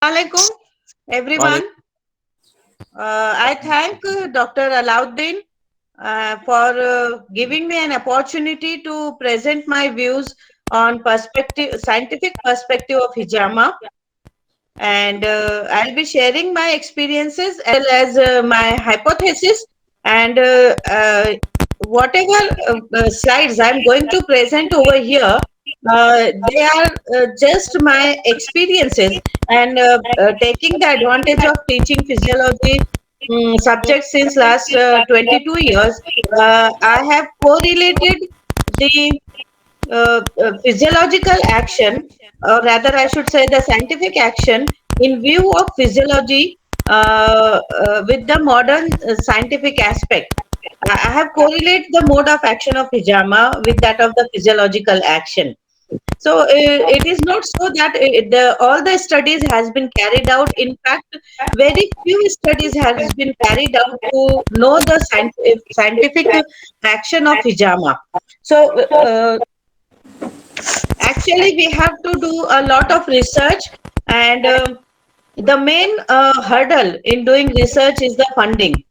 Alaikum, everyone. I thank Dr. Alauddin for giving me an opportunity to present my views on scientific perspective of hijama, and I'll be sharing my experiences as well as my hypothesis and whatever slides I'm going to present over here. They are just my experiences and taking the advantage of teaching physiology subject since last 22 years. I have correlated the physiological action, or rather, I should say the scientific action in view of physiology with the modern scientific aspect. I have correlated the mode of action of hijama with that of the physiological action. So it is not so that all the studies has been carried out. In fact, very few studies has been carried out to know the scientific action of hijama. So actually, we have to do a lot of research, and the main hurdle in doing research is the funding.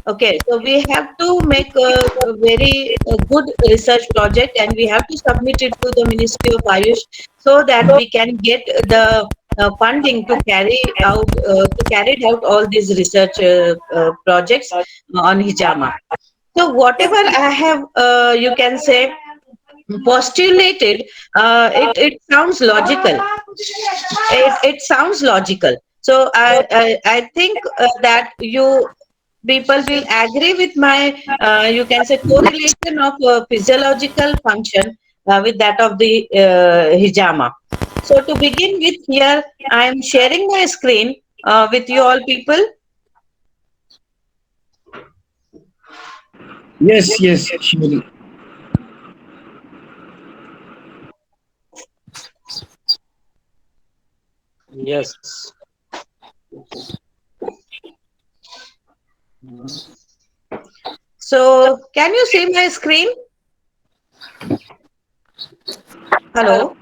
Okay, so we have to make a very good research project, and we have to submit it to the Ministry of Ayush so that we can get the funding to carry out all these research projects on hijama. So whatever I have, you can say, postulated, it sounds logical. It sounds logical. So I think that you people will agree with my, you can say, correlation of physiological function with that of the hijama. So to begin with, here I am sharing my screen with you all people. Yes, yes, surely. Yes. So can you see my screen? Hello,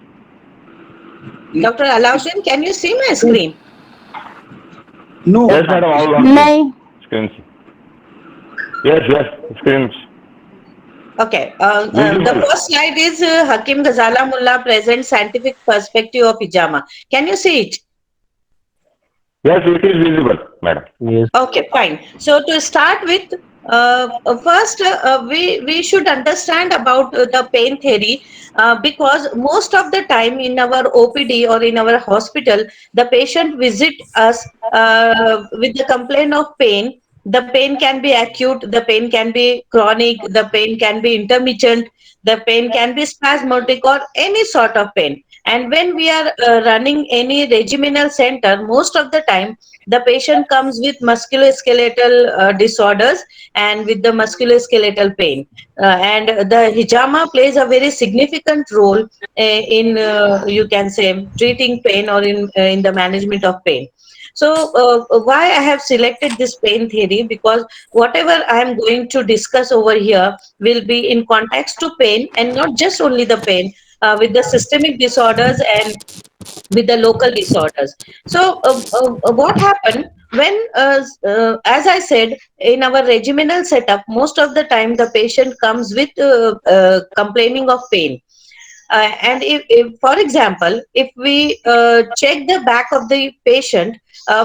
Dr. Alauddin, can you see my screen? No, Yes, madam, all on नहीं. screens. Yes, yes, screens. Okay. The Visible. first slide is Hakim Ghazala Mullah presents scientific perspective of hijama. Can you see it? Yes, it is visible, madam. Yes. Okay, fine. So to start with, first we should understand about the pain theory, because most of the time in our OPD or in our hospital, the patient visit us with the complaint of pain. The pain can be acute, the pain can be chronic, the pain can be intermittent, the pain can be spasmodic, or any sort of pain. And when we are running any regimenal center, most of the time the patient comes with musculoskeletal disorders and with the musculoskeletal pain. And the hijama plays a very significant role in, you can say, treating pain or in the management of pain. So, why I have selected this pain theory? Because whatever I am going to discuss over here will be in context to pain, and not just only the pain, with the systemic disorders and with the local disorders. So, what happened when, as I said, in our regimenal setup, most of the time the patient comes with complaining of pain. And if, for example, if we check the back of the patient,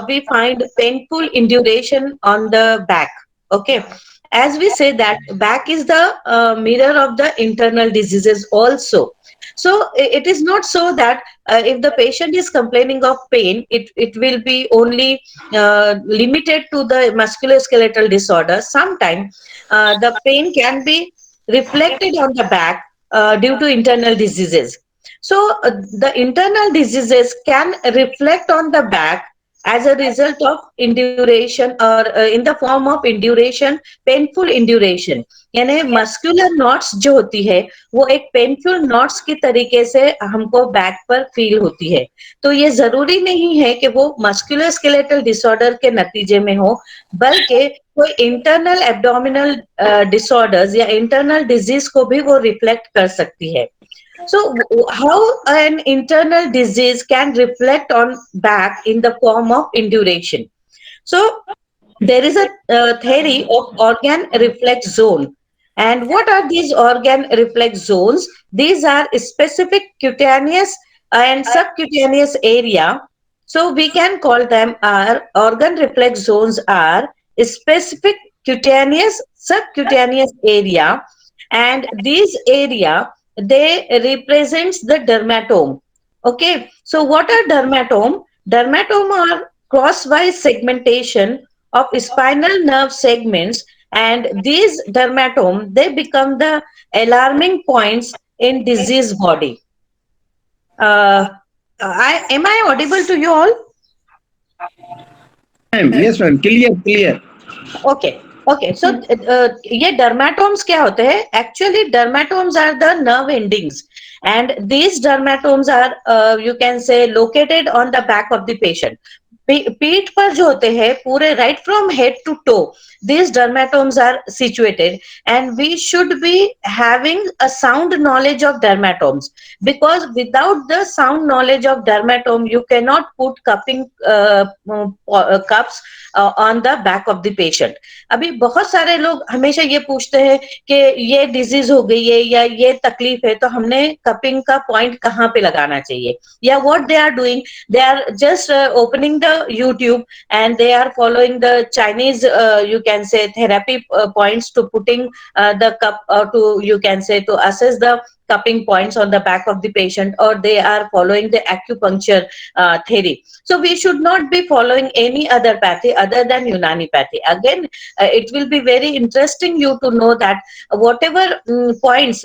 we find painful induration on the back. Okay. As we say that back is the mirror of the internal diseases also. So it is not so that if the patient is complaining of pain, it will be only limited to the musculoskeletal disorder. Sometimes the pain can be reflected on the back due to internal diseases. So the internal diseases can reflect on the back as a result of induration, or in the form of induration, painful induration, यानी muscular knots जो होती है वो एक painful knots की तरीके से हमको बैक पर फील होती है. तो ये जरूरी नहीं है कि वो मस्कुलर स्केलेटल डिसऑर्डर के नतीजे में हो, बल्कि कोई इंटरनल एब्डोमिनल डिसऑर्डर्स या इंटरनल डिजीज को भी वो रिफ्लेक्ट कर सकती है. So, how an internal disease can reflect on back in the form of induration? So, there is a theory of organ reflex zone. And what are these organ reflex zones? These are specific cutaneous and subcutaneous area. So we can call them our organ reflex zones are specific cutaneous subcutaneous area, and these area they represents the dermatome. Okay, so what are dermatome? Dermatome are crosswise segmentation of spinal nerve segments, and these dermatome they become the alarming points in disease body. uh, am I audible to you all? Yes, ma'am. Clear, clear. Okay okay so ये dermatomes क्या होते हैं? Actually dermatomes are the nerve endings, and these dermatomes are you can say located on the back of the patient. पीठ पर जो होते हैं पूरे right from head to toe, these dermatomes are situated, and we should be having a sound knowledge of dermatomes, because without the sound knowledge of dermatome you cannot put cupping cups on the back of the patient. अभी बहुत सारे लोग हमेशा ये पूछते हैं कि ये डिजीज हो गई है या ये तकलीफ है तो हमने कपिंग का पॉइंट कहाँ पे लगाना चाहिए, या what they are doing, they are just opening the YouTube and they are following the Chinese you can say therapy points to putting the cup to you can say to assess the cupping points on the back of the patient, or they are following the acupuncture theory. So we should not be following any other pathy other than Unani pathy. Again, it will be very interesting you to know that whatever points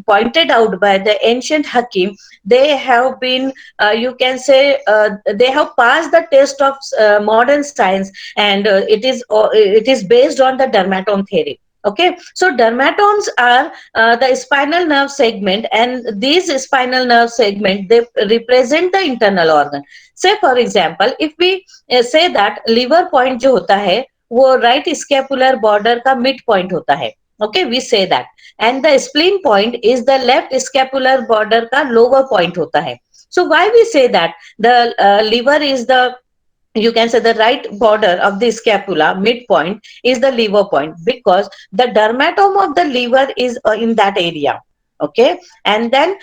pointed out by the ancient Hakim, they have been you can say they have passed the test of modern science, and it is based on the dermatome theory. Okay, so dermatomes are the spinal nerve segment, and these spinal nerve segment they represent the internal organ. Say for example, if we say that liver point जो होता है वो right scapular border का mid point होता है. Okay, we say that, and the spleen point is the left scapular border का lower point होता है. So why we say that the liver is the you can say the right border of the scapula midpoint is the liver point, because the dermatome of the liver is in that area. Okay, and then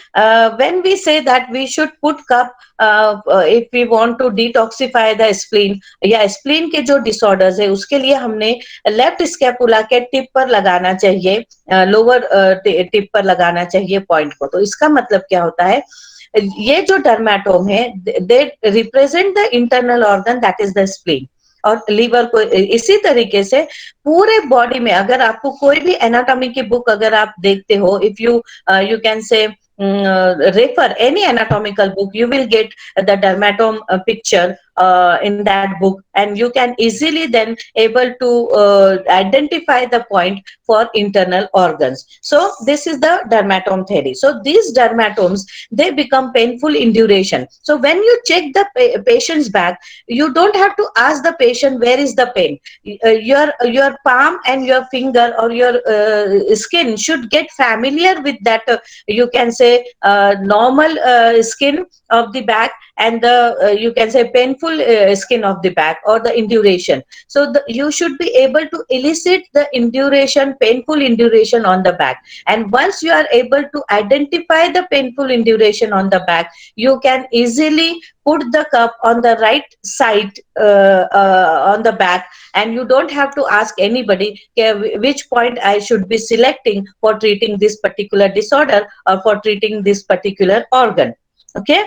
when we say that we should put cup if we want to detoxify the spleen, या spleen के जो disorders है उसके लिए हमने left scapula के tip पर लगाना चाहिए, lower tip पर लगाना चाहिए point को. तो इसका मतलब क्या होता है, ये जो डर्मेटोम है they represent the internal organ that is the spleen और लीवर को. इसी तरीके से पूरे बॉडी में अगर आपको कोई भी एनाटॉमी की बुक अगर आप देखते हो, इफ यू यू कैन से refer any anatomical book, you will get the dermatome picture in that book, and you can easily then able to identify the point for internal organs. So this is the dermatome theory. So these dermatomes they become painful in duration. So when you check the patient's back, you don't have to ask the patient where is the pain. Your palm and your finger or your skin should get familiar with that you can say normal skin of the back, and the you can say painful skin of the back or the induration. So you should be able to elicit the induration, painful induration on the back, and once you are able to identify the painful induration on the back, you can easily put the cup on the right side on the back, and you don't have to ask anybody which point I should be selecting for treating this particular disorder or for treating this particular organ. Okay,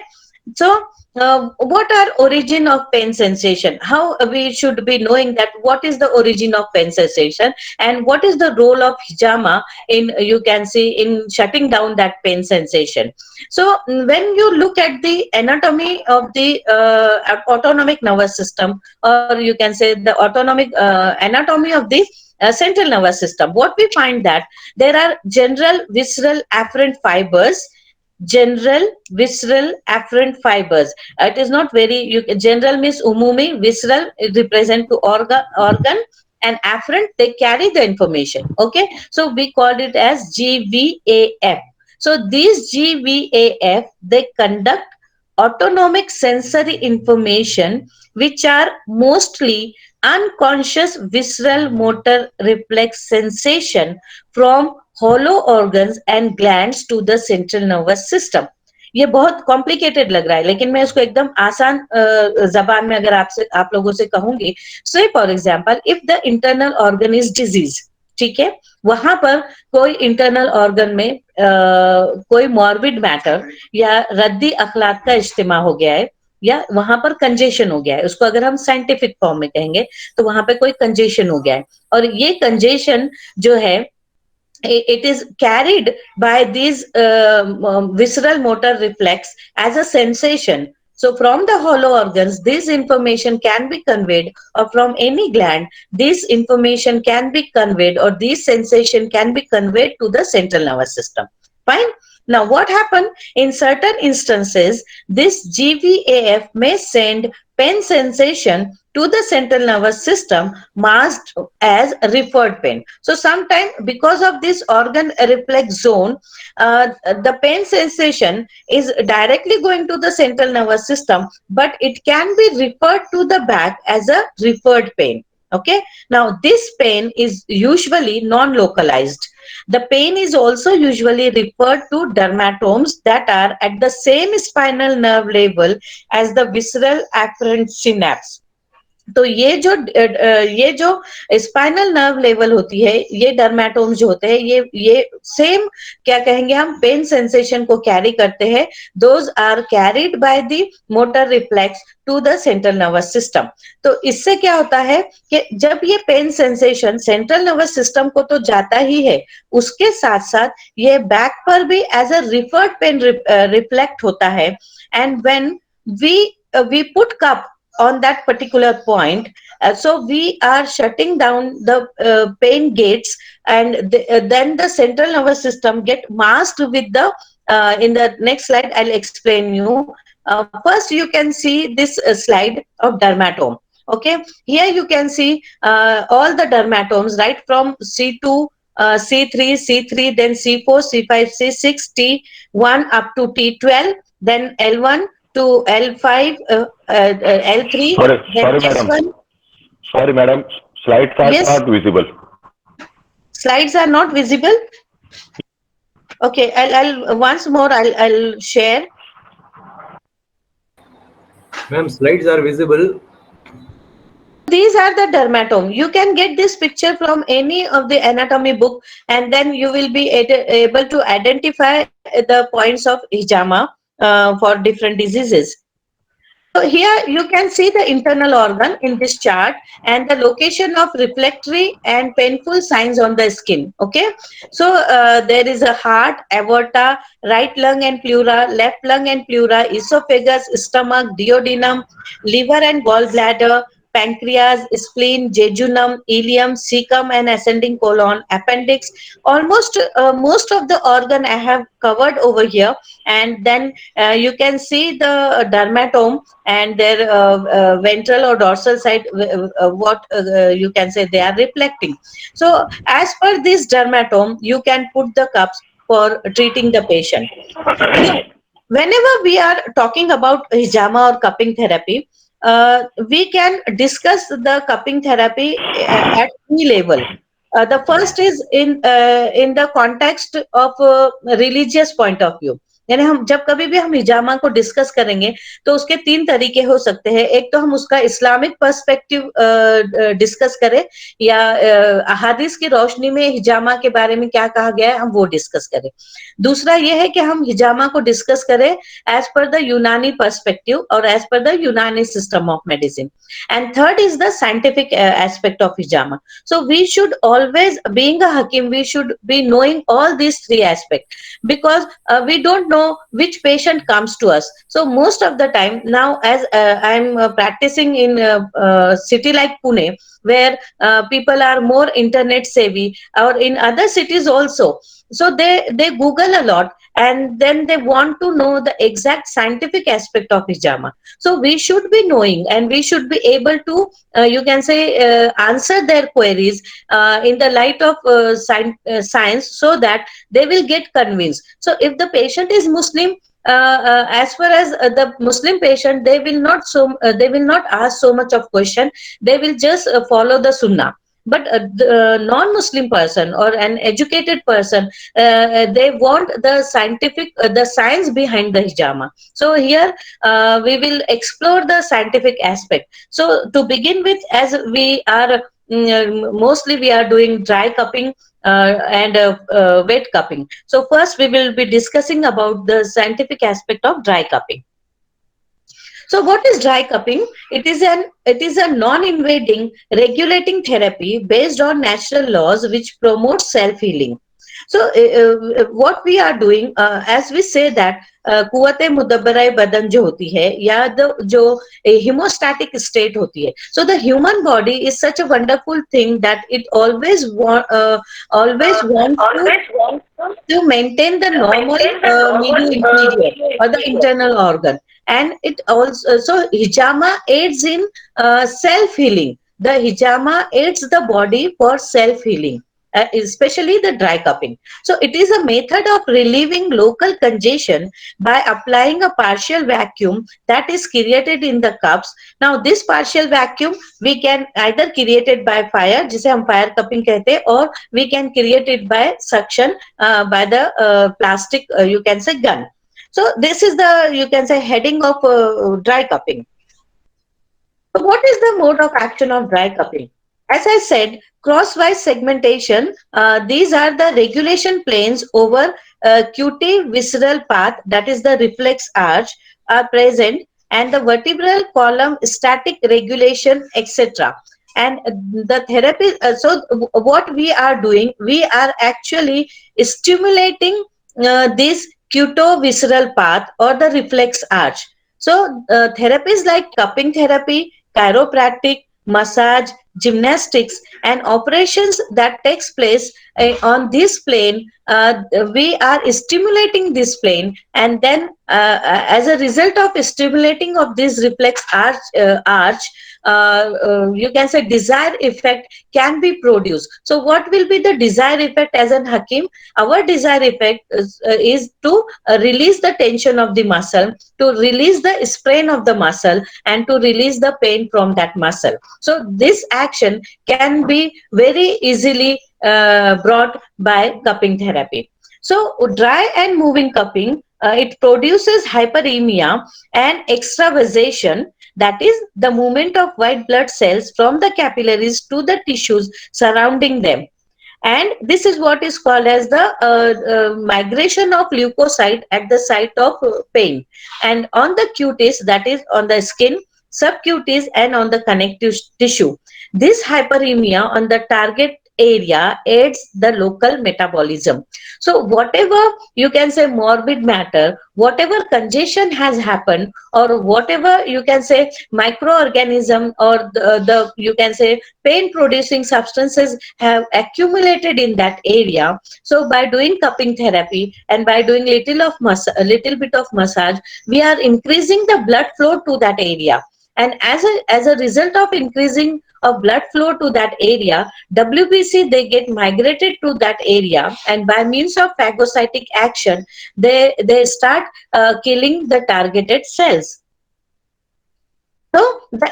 so what are origin of pain sensation? How we should be knowing that what is the origin of pain sensation, and what is the role of hijama in you can see in shutting down that pain sensation. So when you look at the anatomy of the autonomic nervous system, or you can say the autonomic anatomy of the central nervous system, what we find that there are general visceral afferent fibers, general visceral afferent fibers. It is not very general means umumi, visceral represent to organ, and afferent they carry the information. Okay, so we called it as GVAF. So these GVAF, they conduct autonomic sensory information which are mostly unconscious visceral motor reflex sensation from hollow organs and glands to the central nervous system. ये बहुत complicated लग रहा है, लेकिन मैं इसको एकदम आसान जबान में अगर आपसे आप लोगों से कहूंगी, so for example if the internal organ is disease, ठीक है, वहां पर कोई इंटरनल ऑर्गन में कोई मॉर्बिड मैटर या रद्दी अखलाक का इज्तिमा हो गया है, या वहां पर कंजेशन हो गया है, उसको अगर हम साइंटिफिक फॉर्म में कहेंगे तो वहां पे कोई कंजेशन हो गया है, और ये कंजेशन जो है it is carried by these visceral motor reflex as a sensation. So from the hollow organs, this information can be conveyed, or from any gland, this information can be conveyed, or this sensation can be conveyed to the central nervous system. Fine. Now, what happened in certain instances, this GVAF may send pain sensation to the central nervous system masked as referred pain. So sometimes because of this organ reflex zone, the pain sensation is directly going to the central nervous system, but it can be referred to the back as a referred pain. Okay. Now this pain is usually non-localized. The pain is also usually referred to dermatomes that are at the same spinal nerve level as the visceral afferent synapse. तो ये जो spinal nerve level होती है, ये डर्मेटोम्स जो होते हैं, ये सेम क्या कहेंगे हम, पेन सेंसेशन को कैरी करते हैं. Those are carried by the motor reflex to the central nervous system. तो इससे क्या होता है कि जब ये pain sensation central nervous system को तो जाता ही है, उसके साथ साथ ये बैक पर भी as a referred pain reflect होता है. And when we put cup on that particular point, so we are shutting down the pain gates, and then the central nervous system get masked with the in the next slide I'll explain you. First you can see this slide of dermatome. Okay, here you can see all the dermatomes right from C2, C3, then C4, C5, C6, T1 up to T12, then L1 to L5, L3. Sorry, madam. Sorry, madam. Slides are Yes. not visible. Slides are not visible. Okay, I'll once more I'll share. Ma'am, slides are visible. These are the dermatome. You can get this picture from any of the anatomy book, and then you will be able to identify the points of hijama for different diseases. So here you can see the internal organ in this chart and the location of reflectory and painful signs on the skin. Okay, so there is a heart, aorta, right lung and pleura, left lung and pleura, esophagus, stomach, duodenum, liver and gallbladder, pancreas, spleen, jejunum, ileum, cecum and ascending colon, appendix. Almost most of the organ I have covered over here, and then you can see the dermatome and their ventral or dorsal side, what you can say they are reflecting. So as per this dermatome, you can put the cups for treating the patient. So, whenever we are talking about hijama or cupping therapy, we can discuss the cupping therapy at three level. The first is in the context of religious point of view. यानी हम जब कभी भी हम हिजामा को discuss करेंगे तो उसके तीन तरीके हो सकते हैं. एक तो हम उसका इस्लामिक पर्सपेक्टिव डिस्कस करें, या अहादीस की रोशनी में हिजामा के बारे में क्या कहा गया है हम वो डिस्कस करें. दूसरा ये है कि हम हिजामा को डिस्कस करें एज पर द यूनानी पर्सपेक्टिव और as per the Unani system of medicine. And third is the scientific aspect of hijama. So we should always, being a hakim, we should be knowing all these three aspects, because we don't know which patient comes to us. So most of the time now, as I'm practicing in a city like Pune, where people are more internet savvy, or in other cities also, So they Google a lot, and then they want to know the exact scientific aspect of hijama. So we should be knowing, and we should be able to you can say answer their queries in the light of science, so that they will get convinced. So if the patient is Muslim, as far as the Muslim patient, they will not ask so much of question. They will just follow the Sunnah. But the non-Muslim person or an educated person, they want the the science behind the hijama. So here we will explore the scientific aspect. So to begin with, as we are mostly we are doing dry cupping and wet cupping. So first we will be discussing about the scientific aspect of dry cupping. So what is dry cupping? It is a non-invading regulating therapy based on natural laws which promote self-healing. So what we are doing, as we say that कुव्वते मुदब्बराए बदन जो होती है, या जो hemostatic state होती है. So the human body is such a wonderful thing that it always wants to maintain the normal middle interior or the internal organ. And it also, so hijama aids in self healing. The hijama aids the body for self healing, especially the dry cupping. So it is a method of relieving local congestion by applying a partial vacuum that is created in the cups. Now this partial vacuum we can either create it by fire, जिसे हम fire cupping कहते हैं, or we can create it by suction by the plastic you can say gun. So this is the, you can say, heading of dry cupping. So what is the mode of action of dry cupping? As I said, crosswise segmentation, these are the regulation planes over QT visceral path, that is the reflex arch, are present, and the vertebral column static regulation, etc. And the therapy, so what we are doing, we are actually stimulating this cutovisceral path or the reflex arch. So therapies like cupping therapy, chiropractic, massage, gymnastics, and operations that takes place on this plane, we are stimulating this plane, and then as a result of stimulating of this reflex arch, you can say desired effect can be produced. So what will be the desired effect as an Hakim? Our desired effect is to release the tension of the muscle, to release the strain of the muscle, and to release the pain from that muscle. So this action can be very easily brought by cupping therapy. So dry and moving cupping, it produces hyperemia and extravasation, that is the movement of white blood cells from the capillaries to the tissues surrounding them. And this is what is called as the migration of leukocyte at the site of pain. And on the cutis, that is on the skin, subcutis, and on the connective tissue, this hyperemia on the target area aids the local metabolism. So whatever you can say morbid matter, whatever congestion has happened, or whatever you can say microorganism or the you can say pain producing substances have accumulated in that area. So by doing cupping therapy and by doing a little bit of massage, we are increasing the blood flow to that area. And as a result of increasing of blood flow to that area, WBC, they get migrated to that area, and by means of phagocytic action, they start killing the targeted cells. So the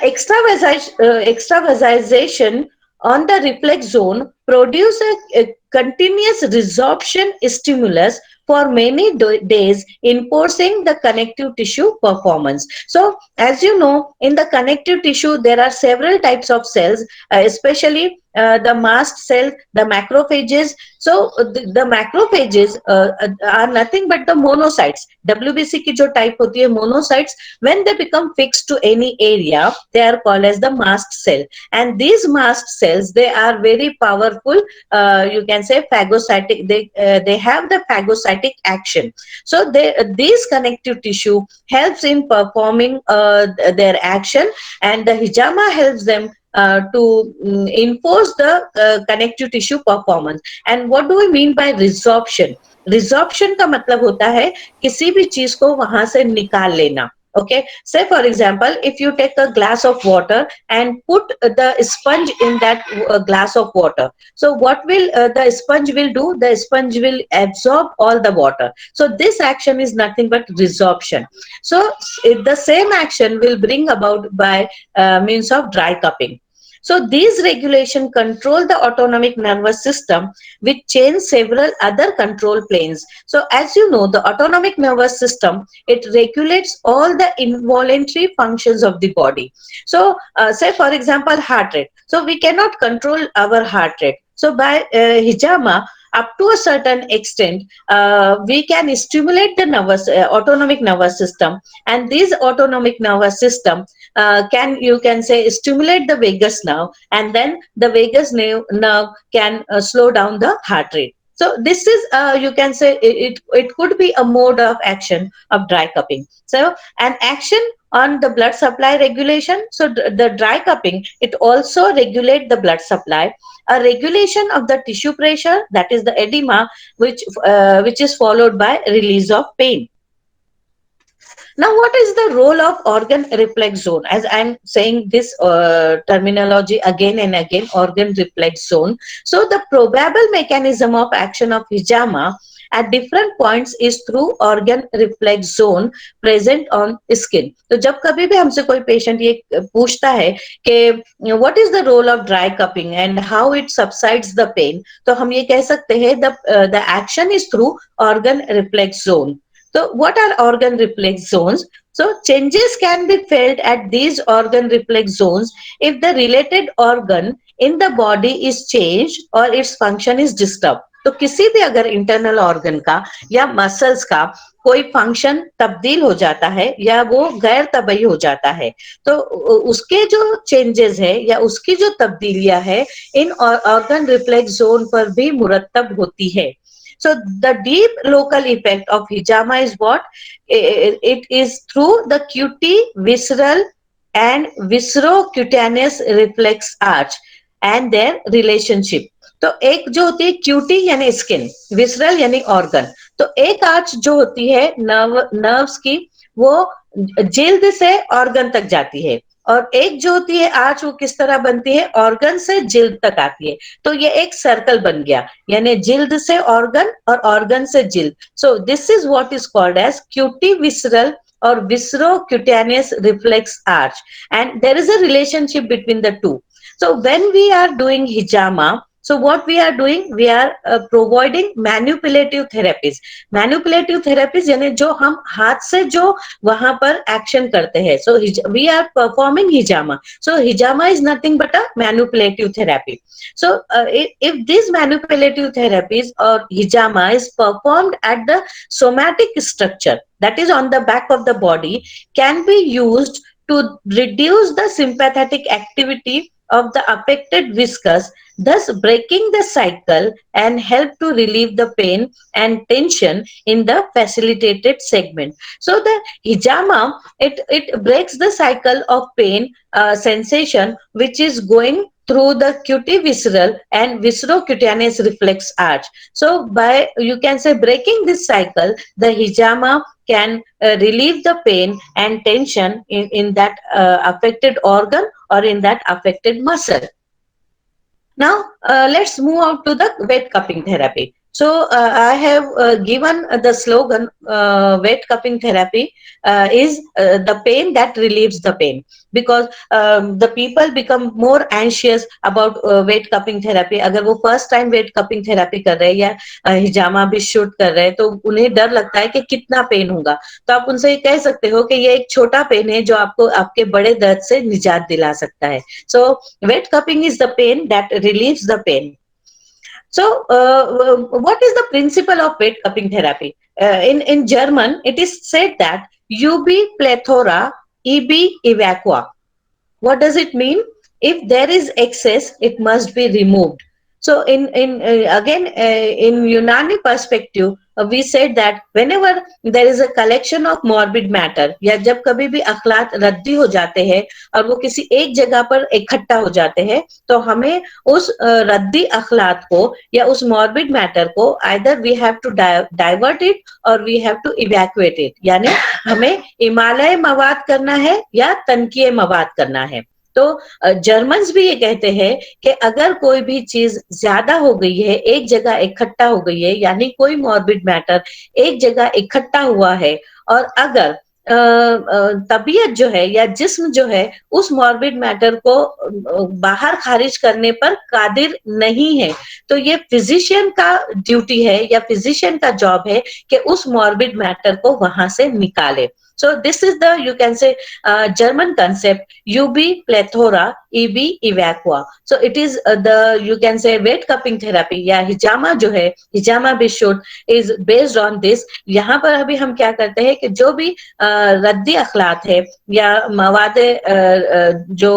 extravasation on the reflex zone produces a continuous resorption stimulus for many days, enforcing the connective tissue performance. So as you know, in the connective tissue there are several types of cells, especially the mast cell, the macrophages. So the macrophages are nothing but the monocytes. WBC की जो type होती है monocytes, when they become fixed to any area, they are called as the mast cell. And these mast cells, they are very powerful, you can say phagocytic, they have the phagocytic action. So these connective tissue helps in performing their action, and the hijama helps them enforce the connective tissue performance. And what do we mean by resorption? Resorption का मतलब होता है किसी भी चीज को वहां से निकाल लेना. Okay, say for example, if you take a glass of water and put the sponge in that glass of water, so what will the sponge will do? The sponge will absorb all the water. So this action is nothing but resorption. So the same action will bring about by means of dry cupping. So these regulation control the autonomic nervous system, which change several other control planes. So as you know, the autonomic nervous system, it regulates all the involuntary functions of the body. So say for example, heart rate. So we cannot control our heart rate. So by hijama, up to a certain extent, we can stimulate the nervous autonomic nervous system, and this autonomic nervous system you can say stimulate the vagus nerve, and then the vagus nerve can slow down the heart rate. So this is you can say it could be a mode of action of dry cupping. So an action on the blood supply regulation. So the dry cupping, it also regulate the blood supply. A regulation of the tissue pressure, that is the edema, which is followed by release of pain. Now, what is the role of organ reflex zone? As I'm saying this terminology again and again, organ reflex zone. So the probable mechanism of action of hijama at different points is through organ reflex zone present on skin. तो जब कभी भी हमसे कोई patient ये पूछता है कि what is the role of dry cupping and how it subsides the pain, तो हम ये कह सकते हैं the action is through organ reflex zone. So what are organ reflex zones? So changes can be felt at these organ reflex zones if the related organ in the body is changed or its function is disturbed. तो किसी भी अगर internal organ का या muscles का कोई function तब्दील हो जाता है या वो गैर तबई हो जाता है, तो उसके जो चेंजेस है या उसकी जो तब्दीलियां है इन ऑर्गन रिफ्लेक्स जोन पर भी मुरतब होती है. So the deep local effect of hijama is what? It is through the QT, visceral and viscerocutaneous reflex arch and their relationship. तो एक जो होती है क्यूटी यानी स्किन, विसरल यानी ऑर्गन, तो एक आर्च जो होती है नर्व्स की, वो जिल्द से ऑर्गन तक जाती है, और एक जो होती है आर्च वो किस तरह बनती है, ऑर्गन से जिल्द तक आती है. तो ये एक सर्कल बन गया, यानी जिल्द से ऑर्गन और ऑर्गन से जिल्द. So this is what is called as cuti visceral or viscerocutaneous reflex arch, and there is a relationship between the two. So when we are doing hijama, so what we are doing, we are providing manipulative therapies. Manipulative therapies यानी जो हम हाथ से जो वहां पर action करते हैं. So we are performing hijama. So hijama is nothing but a manipulative therapy. So if these manipulative therapies or hijama is performed at the somatic structure, that is on the back of the body, can be used to reduce the sympathetic activity of the affected viscous, thus breaking the cycle and help to relieve the pain and tension in the facilitated segment. So the hijama, it breaks the cycle of pain sensation which is going through the cutivisceral and viscerocutaneous reflex arch. So by, you can say, breaking this cycle, the hijama can relieve the pain and tension in that affected organ or in that affected muscle. Now let's move on to the wet cupping therapy. So I have given the slogan, wet cupping therapy is the pain that relieves the pain, because the people become more anxious about wet cupping therapy. अगर वो first time wet cupping therapy कर रहे हैं या हिजामा भी shoot कर रहे हैं, तो उन्हें डर लगता है कि कितना पेन होगा. तो आप उनसे ये कह सकते हो कि ये एक छोटा पेन है जो आपको आपके बड़े दर्द से निजात दिला सकता है. So wet cupping is the pain that relieves the pain. So, what is the principle of wet cupping therapy? In German, it is said that ubi plethora, ibi evacua. What does it mean? If there is excess, it must be removed. So, in Unani perspective, we said that whenever there is a collection of morbid matter, या जब कभी भी अखलात रद्दी हो जाते हैं और वो किसी एक जगह पर इकट्ठा हो जाते हैं, तो हमें उस रद्दी अखलात को या उस morbid matter को either we have to divert it or we have to evacuate it, यानी हमें इमालय मवाद करना है या तनकीय मवाद करना है। तो जर्मन्स भी ये कहते हैं कि अगर कोई भी चीज ज्यादा हो गई है, एक जगह इकट्ठा हो गई है, यानी कोई मॉर्बिड मैटर एक जगह इकट्ठा हुआ है और अगर तबीयत जो है या जिस्म जो है उस मॉर्बिड मैटर को बाहर खारिज करने पर कादिर नहीं है, तो ये फिजिशियन का ड्यूटी है या फिजिशियन का जॉब है कि उस मॉर्बिड मैटर को वहां से निकाले। So this is the, you can say, German concept, UB plethora, EB evacua. So it is the, you can say, wet cupping therapy या हिजामा जो है, हिजामा बिशोट is based on this। यहाँ पर अभी हम क्या करते हैं कि जो भी रद्दी अखलात है या मवाद जो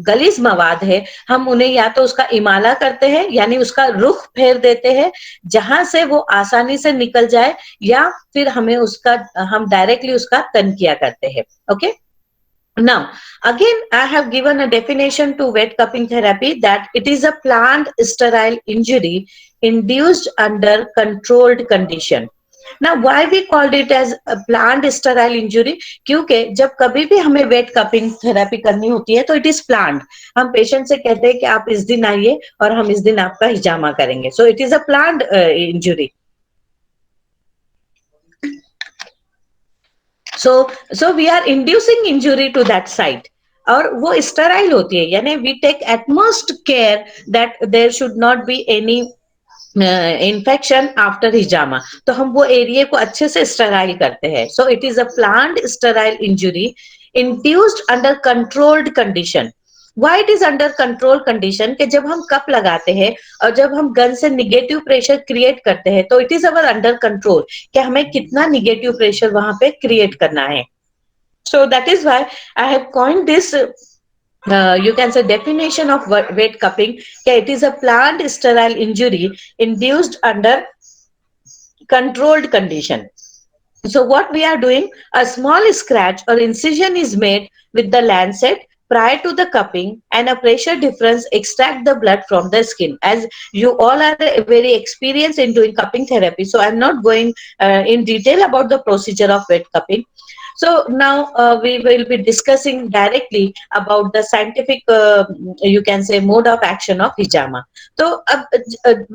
गलीज मवाद है, हम उन्हें या तो उसका इमाला करते हैं यानी उसका रुख फेर देते हैं जहां से वो आसानी से निकल जाए, या फिर हम डायरेक्टली उसका तनकिया करते हैं। Okay, now again I have given a definition to wet cupping therapy, that it is a planned sterile injury induced under controlled condition। Now why we called it as a planned sterile injury? क्योंकि जब कभी भी हमें wait cupping therapy करनी होती है तो it is planned. हम पेशेंट से कहते हैं कि आप इस दिन आइए और हम इस दिन आपका हिजामा करेंगे। So it is a planned injury. So we are inducing injury to that site, और वो स्टेराइल होती है, यानी we take utmost care that there should not be any infection after hijama. तो हम वो एरिया को अच्छे से स्टेराइल करते हैं। So it is a planned sterile injury induced under controlled condition. Why it is under control condition? कि जब हम कप लगाते हैं और जब हम गन से निगेटिव प्रेशर क्रिएट करते हैं तो it is our under control कि हमें कितना निगेटिव प्रेशर वहां पे क्रिएट करना है। So that is why I have coined this you can say definition of wet cupping, that it is a planned sterile injury induced under controlled condition. So what we are doing, a small scratch or incision is made with the lancet prior to the cupping, and a pressure difference extract the blood from the skin. As you all are very experienced in doing cupping therapy, so I'm not going in detail about the procedure of wet cupping. So now we will be discussing directly about the scientific, you can say, mode of action of hijama. So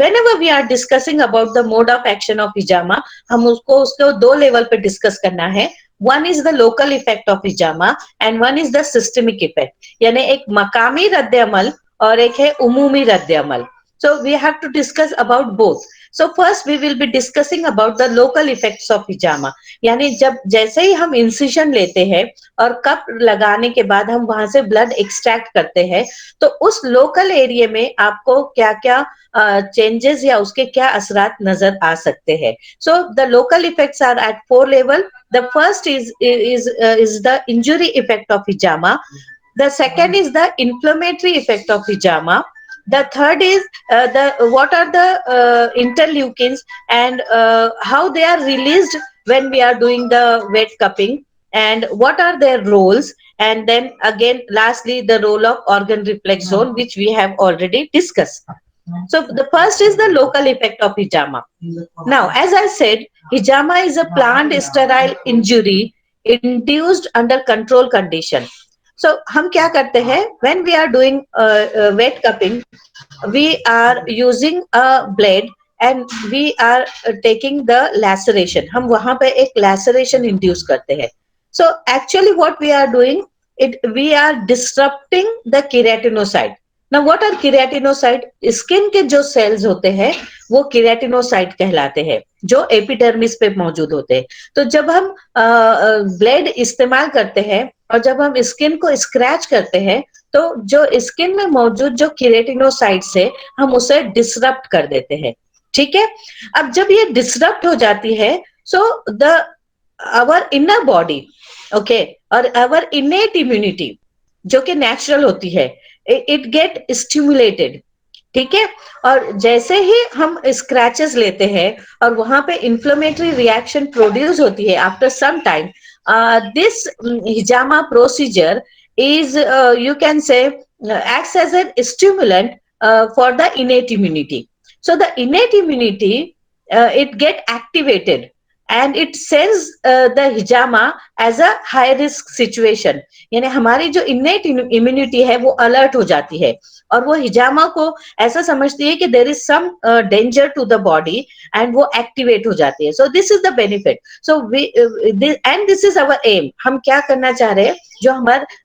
whenever we are discussing about the mode of action of hijama, हम उसको दो level पे discuss करना है। One is the local effect of hijama and one is the systemic effect, यानी एक मकामी रद्द अमल और एक है उमूमी रद्द अमल। So we have to discuss about both. So first we will be discussing about the local effects of hijama, यानी जब जैसे ही हम इंसिजन लेते हैं और कप लगाने के बाद हम वहां से ब्लड एक्सट्रैक्ट करते हैं, तो उस लोकल एरिया में आपको क्या क्या चेंजेस या उसके क्या असरात नजर आ सकते हैं। So the local effects are at 4 level. The first is the injury effect of hijama. The second is the inflammatory effect of hijama. The third is what are the interleukins and how they are released when we are doing the wet cupping, and what are their roles, and then again lastly the role of organ reflex zone, which we have already discussed. So the first is the local effect of hijama. Now as I said, hijama is a planned sterile injury induced under control condition. So हम क्या करते हैं, when we are doing wet cupping, we are using a blade and we are taking the laceration. हम वहां पे एक laceration induce करते हैं. So actually what we are doing, we are disrupting the keratinocyte. Now what are keratinocyte? Skin के जो sales होते हैं वो केराटिनोसाइट कहलाते हैं, जो एपिडर्मिस पे मौजूद होते हैं। तो जब हम ब्लेड इस्तेमाल करते हैं और जब हम स्किन को स्क्रैच करते हैं, तो जो स्किन में मौजूद जो केराटिनोसाइट्स है हम उसे डिसरप्ट कर देते हैं। ठीक है, अब जब ये डिसरप्ट हो जाती है, so our inner body, okay, और आवर इनेट इम्यूनिटी जो कि नेचुरल होती है, इट गेट स्टिमुलेटेड। ठीक है। और जैसे ही हम स्क्रैचेस लेते हैं और वहां पे इन्फ्लेमेटरी रिएक्शन प्रोड्यूस होती है after some time, this hijama procedure is you can say acts as a stimulant for the innate immunity. So the innate immunity it get activated and it sends the hijama as a high risk situation. यानी हमारी जो innate immunity है वो alert हो जाती है और वो हिजामा को ऐसा समझती है कि there is some danger to the body and वो एक्टिवेट हो जाती है. So this is the benefit. So we and this is our aim. हम क्या करना चाह रहे हैं, जो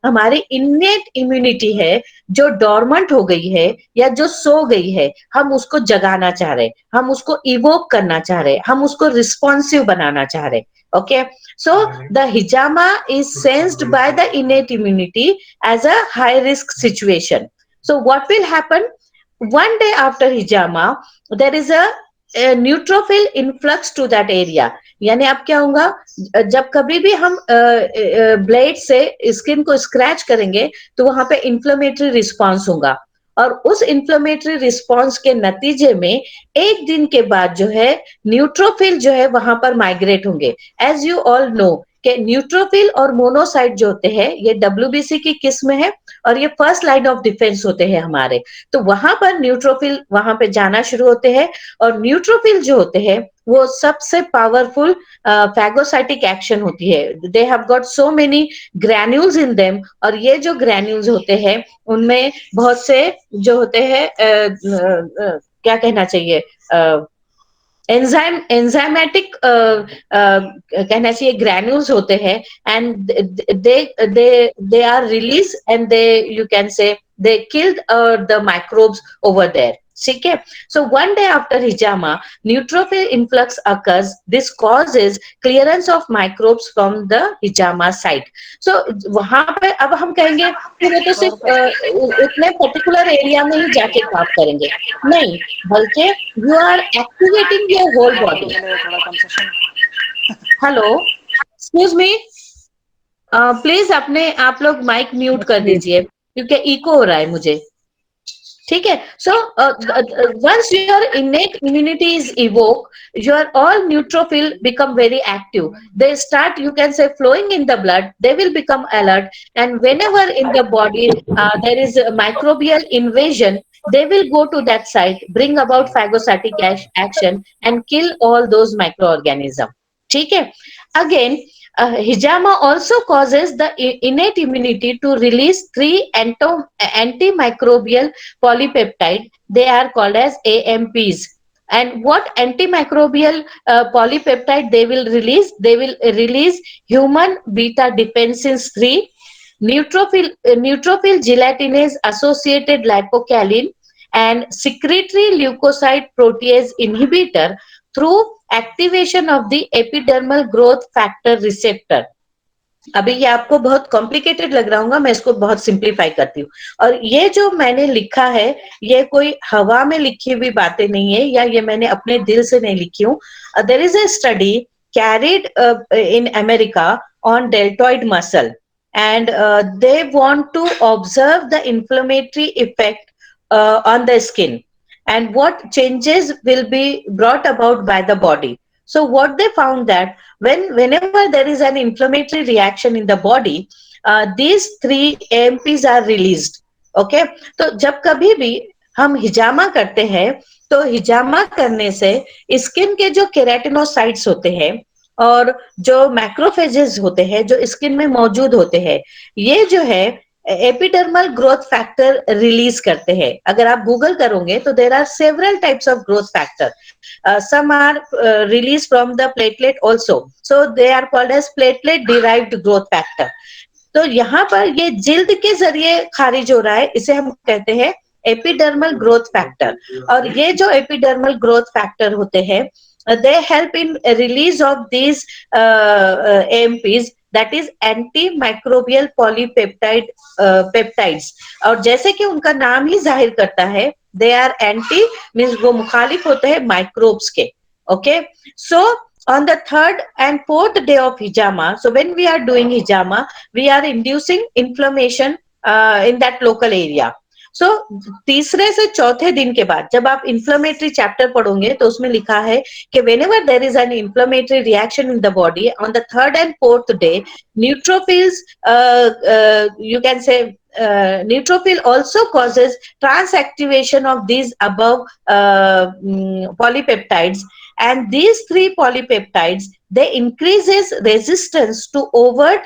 हमारी इनेट इम्यूनिटी है जो डॉर्मेंट हो गई है या जो सो गई है, हम उसको जगाना चाह रहे हैं, हम उसको इवोक करना चाह रहे हैं, हम उसको रिस्पॉन्सिव बनाना चाह रहे हैं. Okay, so the hijama is sensed by the innate immunity as a high risk situation. So what will happen? One day after hijama, there is a neutrophil influx to that area. यानी अब क्या होगा, जब कभी भी हम blade से skin को स्क्रैच करेंगे तो वहां पे इन्फ्लेमेटरी रिस्पॉन्स होगा और उस इन्फ्लेमेटरी रिस्पॉन्स के नतीजे में एक दिन के बाद जो है न्यूट्रोफिल जो है वहां पर माइग्रेट होंगे. एज यू ऑल नो कि न्यूट्रोफिल और मोनोसाइट जो होते हैं ये WBC की किस्म है और ये फर्स्ट लाइन ऑफ डिफेंस होते हैं हमारे. तो वहां पर न्यूट्रोफिल वहां पे जाना शुरू होते हैं और न्यूट्रोफिल जो होते हैं वो सबसे पावरफुल फैगोसाइटिक एक्शन होती है. They have got so many granules in them और ये जो ग्रैन्यूल्स होते हैं उनमें बहुत से जो होते हैं क्या कहना चाहिए, एंजाइमेटिक कहना चाहिए ग्रैन्यूल्स होते हैं and they are release and they you can say they killed the microbes over there. ठीक है. So one day after hijama neutrophil influx occurs. This causes clearance of microbes from the hijama site. So वहां पे अब हम कहेंगे कि वो तो सिर्फ उतने पर्टिकुलर एरिया में ही जाके काम करेंगे, नहीं, बल्कि you are activating your whole body. Hello, excuse me, please अपने आप लोग माइक म्यूट कर दीजिए क्योंकि इको हो रहा है मुझे. ठीक है. सो once your innate immunity is evoked, your all neutrophil become very active. They start, you can say, flowing in the blood. They will become alert, and whenever in the body there is a microbial invasion, they will go to that site, bring about phagocytic action and kill all those microorganisms. ठीक है. Again, hijama also causes the innate immunity to release 3 antimicrobial polypeptide. They are called as AMPs. And what antimicrobial polypeptide they will release? They will release human beta defensin 3, neutrophil gelatinase associated lipocalin, and secretory leukocyte protease inhibitor through activation of the epidermal growth factor receptor. अभी ये आपको बहुत complicated लग रहा होगा, मैं इसको बहुत सिंप्लीफाई करती हूँ. और ये जो मैंने लिखा है ये कोई हवा में लिखी हुई बातें नहीं है या ये मैंने अपने दिल से नहीं लिखी हूँ. There is a study carried in America on deltoid muscle and they want to observe the inflammatory effect on the skin and what changes will be brought about by the body. So what they found that whenever there is an inflammatory reaction in the body, these 3 AMPs are released. Okay, तो जब कभी भी हम हिजामा करते हैं तो हिजामा करने से स्किन के जो केराटिनोसाइट्स होते हैं और जो मैक्रोफेजेस होते हैं जो स्किन में मौजूद होते हैं, ये जो है एपिडर्मल ग्रोथ फैक्टर रिलीज करते हैं. अगर आप गूगल करोगे तो there are several types of growth factor. some are released from the platelet also, so they are called as platelet derived growth factor. तो यहाँ पर ये जिल्द के जरिए खारिज हो रहा है, इसे हम कहते हैं एपिडर्मल ग्रोथ फैक्टर. और ये जो एपिडर्मल ग्रोथ फैक्टर होते हैं they help in release of these AMPs, that is antimicrobial polypeptide peptides. और जैसे कि उनका नाम ही जाहिर करता है, they are anti means वो मुखालिफ होते हैं माइक्रोब्स के. Okay, so on the 3rd and 4th day of hijama, so when we are doing hijama, we are inducing inflammation in that local area. सो तीसरे से चौथे दिन के बाद जब आप इन्फ्लेमेटरी चैप्टर पढ़ोगे तो उसमें लिखा है कि whenever there is an inflammatory reaction in the body on the third and fourth day, neutrophils, you can say neutrophil also causes transactivation of these above polypeptides, and these three polypeptides, they increases resistance to overt,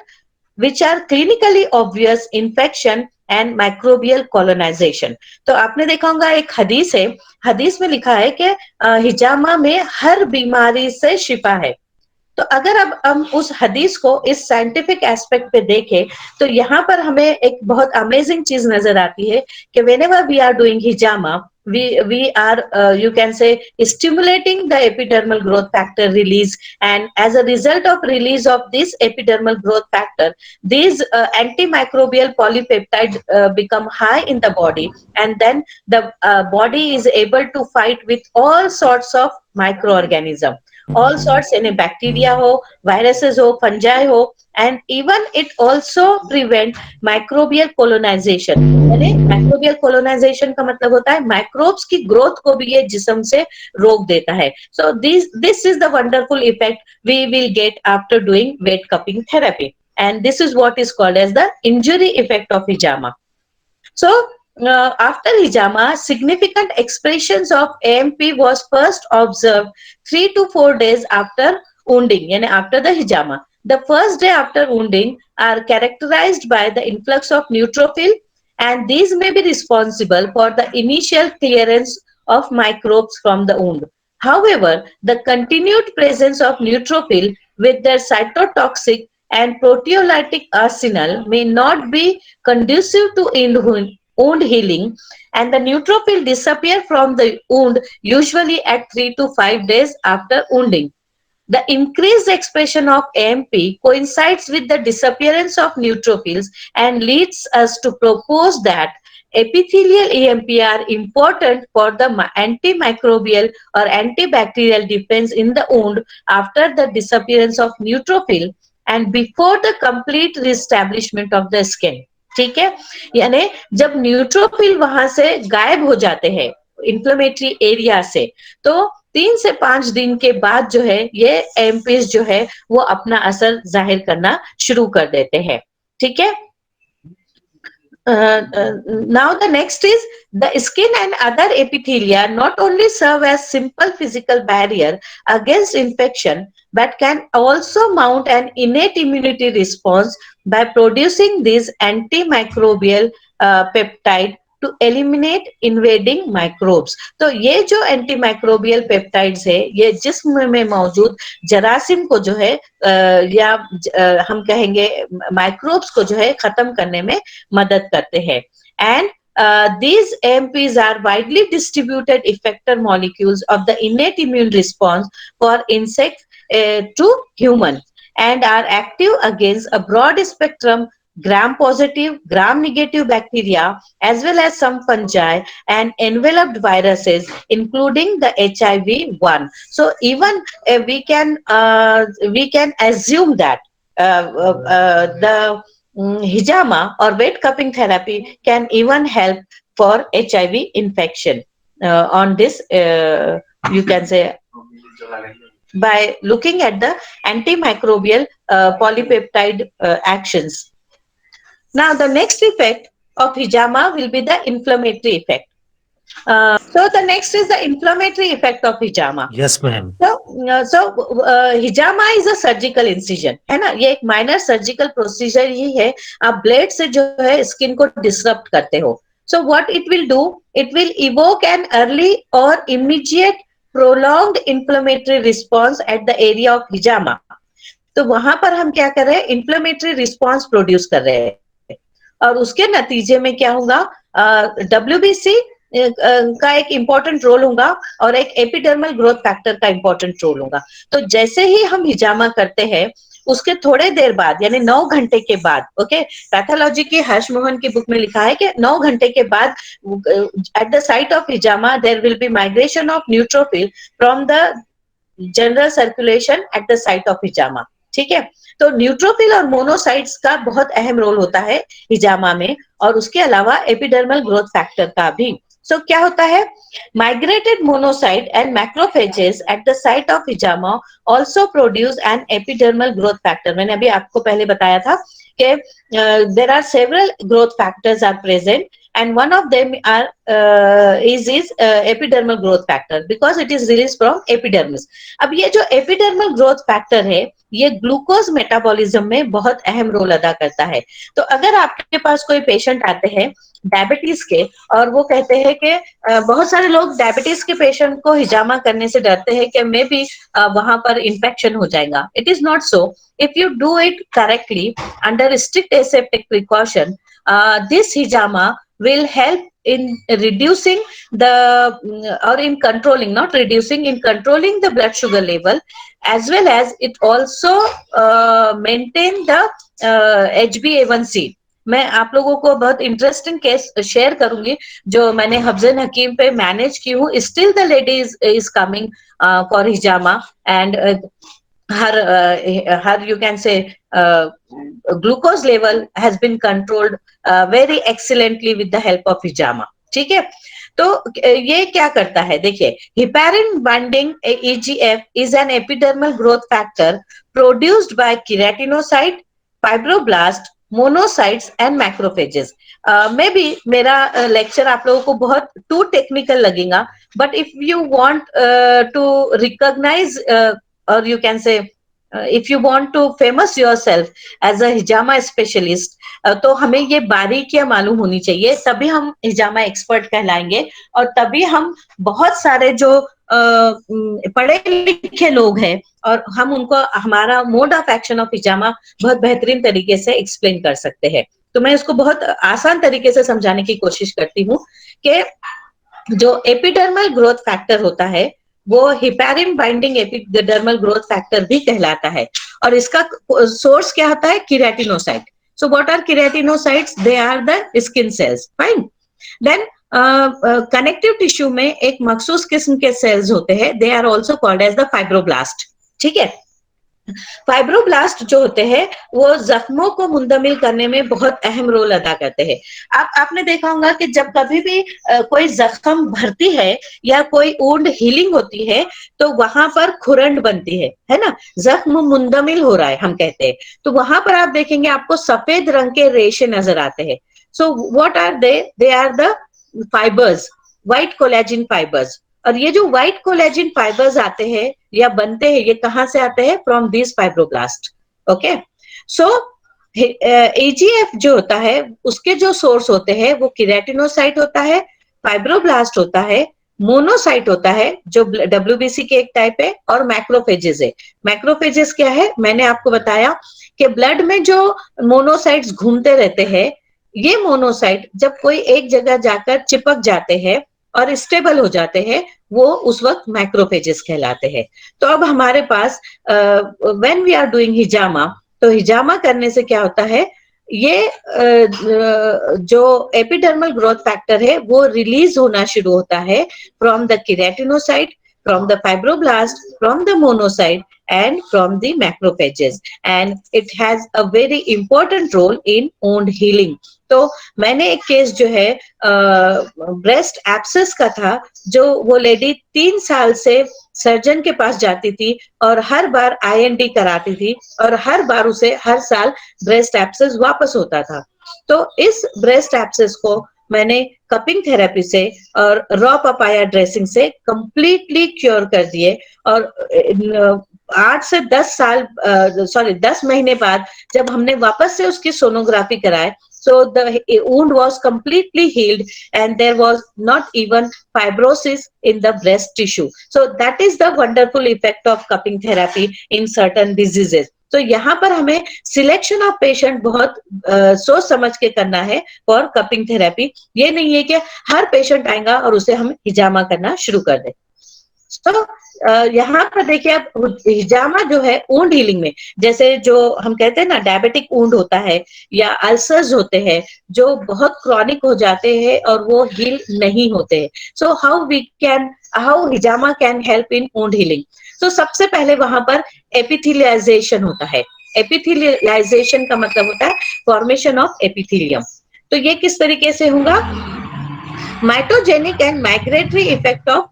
which are clinically obvious infection and microbial colonization. तो आपने देखा होगा एक हदीस है, हदीस में लिखा है कि हिजामा में हर बीमारी से शिफा है। तो अगर अब हम उस हदीस को इस साइंटिफिक एस्पेक्ट पे देखें तो यहाँ पर हमें एक बहुत अमेजिंग चीज नजर आती है कि whenever we are doing hijama, we are you can say stimulating the epidermal growth factor release, and as a result of release of this epidermal growth factor, these antimicrobial polypeptide become high in the body, and then the body is able to fight with all sorts of microorganism, all sorts, यानी bacteria हो, viruses हो, fungi हो, and even it also prevent microbial colonization। यानी microbial colonisation का मतलब होता है microbes की ग्रोथ को भी ये जिस्म से रोक देता है। So this is the wonderful effect we will get after doing wet cupping therapy, and this is what is called as the injury effect of hijama. So after hijama, significant expressions of AMP was first observed 3 to 4 days after wounding, yani after the hijama. The first day after wounding are characterized by the influx of neutrophil, and these may be responsible for the initial clearance of microbes from the wound. However, the continued presence of neutrophil with their cytotoxic and proteolytic arsenal may not be conducive to wound healing, and the neutrophil disappear from the wound usually at 3 to 5 days after wounding. The increased expression of AMP coincides with the disappearance of neutrophils and leads us to propose that epithelial EMP are important for the antimicrobial or antibacterial defense in the wound after the disappearance of neutrophil and before the complete reestablishment of the skin. ठीक है, यानी जब neutrophil वहां से गायब हो जाते हैं इन्फ्लेमेटरी एरिया से, तो 3 से 5 दिन के बाद जो है ये एमपीज जो है वो अपना असर जाहिर करना शुरू कर देते हैं। ठीक है, now the next is the skin and other epithelia not only serve as simple physical barrier against infection but can also mount an innate immunity response by producing these antimicrobial peptide to eliminate invading microbes। तो ये जो antimicrobial peptides है ये जिस्म में मौजूद जरासीम को जो है या हम कहेंगे माइक्रोब्स को जो है खत्म करने में मदद करते हैं। And these AMPs are widely distributed effector molecules of the innate immune response for insect to human and are active against a broad spectrum gram positive, gram negative bacteria as well as some fungi and enveloped viruses including the HIV-1. So even we can assume that the hijama or wet cupping therapy can even help for HIV infection on this you can say by looking at the antimicrobial polypeptide actions. Now the next effect of hijama will be the inflammatory effect. So the next is the inflammatory effect of hijama. Yes, ma'am. So hijama is a surgical incision, है ना, ये एक minor surgical procedure ही है। आप blade से जो है skin को डिसरप्ट करते हो। So what it will do? It will evoke an early or immediate prolonged inflammatory response at the area of hijama. तो वहां पर हम क्या कर रहे हैं? इन्फ्लेमेटरी रिस्पॉन्स प्रोड्यूस कर रहे हैं और उसके नतीजे में क्या होगा? WBC का एक इंपॉर्टेंट रोल होगा और एक एपिडर्मल ग्रोथ फैक्टर का इंपॉर्टेंट रोल होगा। तो जैसे ही हम हिजामा करते हैं उसके थोड़े देर बाद यानी 9 घंटे के बाद, ओके, पैथोलॉजी की हर्षमोहन की बुक में लिखा है कि 9 घंटे के बाद at the site of hijama there will be migration of neutrophil from the general circulation at the site of hijama. ठीक है। तो न्यूट्रोफिल और मोनोसाइट्स का बहुत अहम रोल होता है हिजामा में, और उसके अलावा एपिडर्मल ग्रोथ फैक्टर का भी। सो क्या होता है, migrated monocyte and macrophages at the site of hijama also produce an epidermal growth factor. मैंने अभी आपको पहले बताया था कि there are several growth factors are present, and one of them is epidermal growth factor because it is released from epidermis. अब ये जो epidermal growth factor है, ये ग्लूकोज मेटाबॉलिज्म में बहुत अहम रोल अदा करता है। तो अगर आपके पास कोई पेशेंट आते हैं डायबिटीज के, और वो कहते हैं कि बहुत सारे लोग डायबिटीज के पेशेंट को हिजामा करने से डरते हैं कि मे बी वहां पर इन्फेक्शन हो जाएगा। It is not so. If you do it correctly under strict aseptic precaution, this hijama will help in reducing the or in controlling, not reducing, in controlling the blood sugar level, as well as it also maintain the HbA1c. मैं आप लोगों को बहुत interesting case share करूंगी जो मैंने हफ्जन हकीम पे manage की हूँ। Still the lady is coming for hijama and her you can say glucose level has been controlled very excellently with the help of hijama। ठीक है। तो ये क्या करता है, देखिए, heparin binding EGF is an epidermal growth factor produced by keratinocyte, fibroblast, monocytes and macrophages। May be मेरा lecture आप लोगों को बहुत टू टेक्निकल लगेगा, but if you want to recognise or you can say if you want to famous yourself as a hijama specialist, तो हमें ये बारीकियां मालूम होनी चाहिए, तभी हम हिजामा एक्सपर्ट कहलाएंगे, और तभी हम बहुत सारे जो पढ़े लिखे लोग हैं और हम उनको हमारा मोड ऑफ एक्शन ऑफ हिजामा बहुत बेहतरीन तरीके से एक्सप्लेन कर सकते हैं। तो मैं इसको बहुत आसान तरीके से समझाने की कोशिश करती हूँ कि जो एपिडर्मल ग्रोथ फैक्टर होता है वो heparin binding epidermal growth factor भी कहलाता है, और इसका सोर्स क्या होता है, keratinocyte. So what are keratinocytes? They are the skin cells. Fine. Then connective tissue में एक मखसूस किस्म के सेल्स होते हैं, they are also called as the fibroblast. ठीक है। फाइब्रोब्लास्ट जो होते हैं वो जख्मों को मुंतमिल करने में बहुत अहम रोल अदा करते हैं। आपने देखा होगा कि जब कभी भी कोई जख्म भरती है या कोई वुंड हीलिंग होती है तो वहां पर खुरंड बनती है ना, जख्म मुंतमिल हो रहा है हम कहते हैं, तो वहां पर आप देखेंगे आपको सफेद रंग के रेशे नजर आते हैं। So what are they are the fibres, white collagen fibres. और ये जो व्हाइट कोलेजिन फाइबर्स आते हैं या बनते हैं, ये कहां से आते हैं? From this fibroblast. Okay. So AGF जो होता है उसके जो सोर्स होते हैं वो केराटिनोसाइट होता है, फाइब्रोब्लास्ट होता है, मोनोसाइट होता है जो डब्ल्यूबीसी के एक टाइप है, और मैक्रोफेजेस है। मैक्रोफेजेस क्या है? मैंने आपको बताया कि ब्लड में जो मोनोसाइट्स घूमते रहते हैं, ये मोनोसाइट जब कोई एक जगह जाकर चिपक जाते हैं और स्टेबल हो जाते हैं, वो उस वक्त मैक्रोफेजेस कहलाते हैं। तो अब हमारे पास व्हेन वी आर डूइंग हिजामा, तो हिजामा करने से क्या होता है, ये जो एपिडर्मल ग्रोथ फैक्टर है वो रिलीज होना शुरू होता है from the keratinocyte, from the fibroblast, from the monocyte and from the macrophages, and it has a very important role in wound healing। तो मैंने एक केस जो है ब्रेस्ट एब्सेस का था, जो वो लेडी 3 साल से सर्जन के पास जाती थी और हर बार IND कराती थी और हर बार उसे हर साल ब्रेस्ट एब्सेस वापस होता था। तो इस ब्रेस्ट एब्सेस को मैंने कपिंग थेरेपी से और रॉ पपाया ड्रेसिंग से कंप्लीटली क्योर कर दिए, और 8 से 10 महीने बाद जब हमने वापस से उसकी सोनोग्राफी कराए, so the wound was completely healed and there was not even fibrosis in the breast tissue। So that is the wonderful effect of cupping therapy in certain diseases। तो यहाँ पर हमें सिलेक्शन ऑफ पेशेंट बहुत सोच समझ के करना है फॉर कपिंग थेरेपी। ये नहीं है कि हर पेशेंट आएगा और उसे हम हिजामा करना शुरू कर दें। तो यहाँ पर देखिए, अब हिजामा जो है वुंड हीलिंग में, जैसे जो हम कहते हैं ना डायबिटिक वुंड होता है या अल्सर्स होते हैं जो बहुत क्रॉनिक हो जाते हैं और वो हील नहीं होते हैं। So how hijama can help in wound healing. तो सबसे पहले वहां पर एपिथेलियाइजेशन होता है। एपिथेलियाइजेशन का मतलब होता है फॉर्मेशन ऑफ एपिथेलियम। तो ये किस तरीके से होगा? Mitogenic and migratory effect of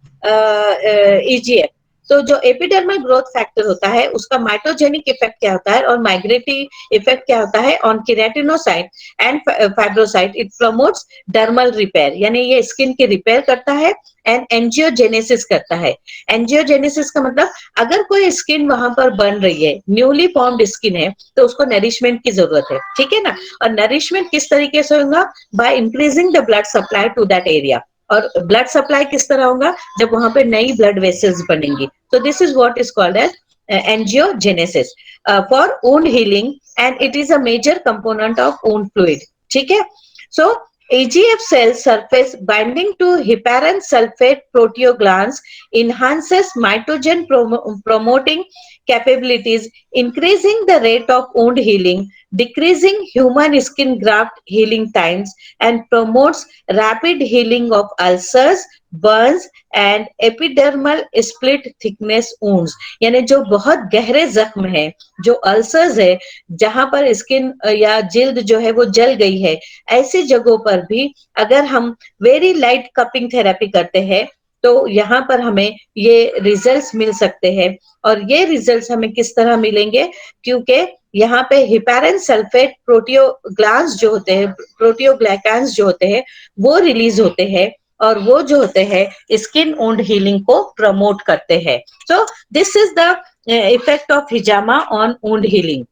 EGF। तो जो एपिडर्मल ग्रोथ फैक्टर होता है उसका माइटोजेनिक इफेक्ट क्या होता है और माइग्रेटरी इफेक्ट क्या होता है on keratinocyte and फाइब्रोसाइट। It promotes dermal repair, यानी ये स्किन के रिपेयर करता है एंड एंजियोजेनेसिस करता है। एंजियोजेनेसिस का मतलब अगर कोई स्किन वहां पर बन रही है, न्यूली फॉर्म्ड स्किन है, तो उसको नरिशमेंट की जरूरत है, ठीक है ना। और नरिशमेंट किस तरीके से होगा? By increasing the blood supply to that area. और ब्लड सप्लाई किस तरह होगा? जब वहां पे नई ब्लड वेसल्स बनेंगी। तो this is what is called as angiogenesis for wound healing, and it is a major component of wound fluid, ठीक है। So AGF cell surface binding to heparin sulfate proteoglands enhances mitogen promoting capabilities, increasing the rate of wound healing, decreasing human skin graft healing times, and promotes rapid healing of ulcers, burns and epidermal split thickness wounds। यानी जो बहुत गहरे जख्म है, जो ulcers है, जहां पर स्किन या जिल्द जो है वो जल गई है, ऐसी जगहों पर भी अगर हम वेरी लाइट कपिंग थेरेपी करते हैं तो यहाँ पर हमें ये रिजल्ट्स मिल सकते हैं। और ये रिजल्ट्स हमें किस तरह मिलेंगे? क्योंकि यहाँ पे हिपैरिन सल्फेट प्रोटियोग्लांस जो होते हैं, प्रोटियोग्लाइकान्स जो होते हैं, वो रिलीज होते हैं और वो जो होते हैं स्किन वुंड हीलिंग को प्रमोट करते हैं। So this is the effect of हिजामा ऑन वुंड हीलिंग,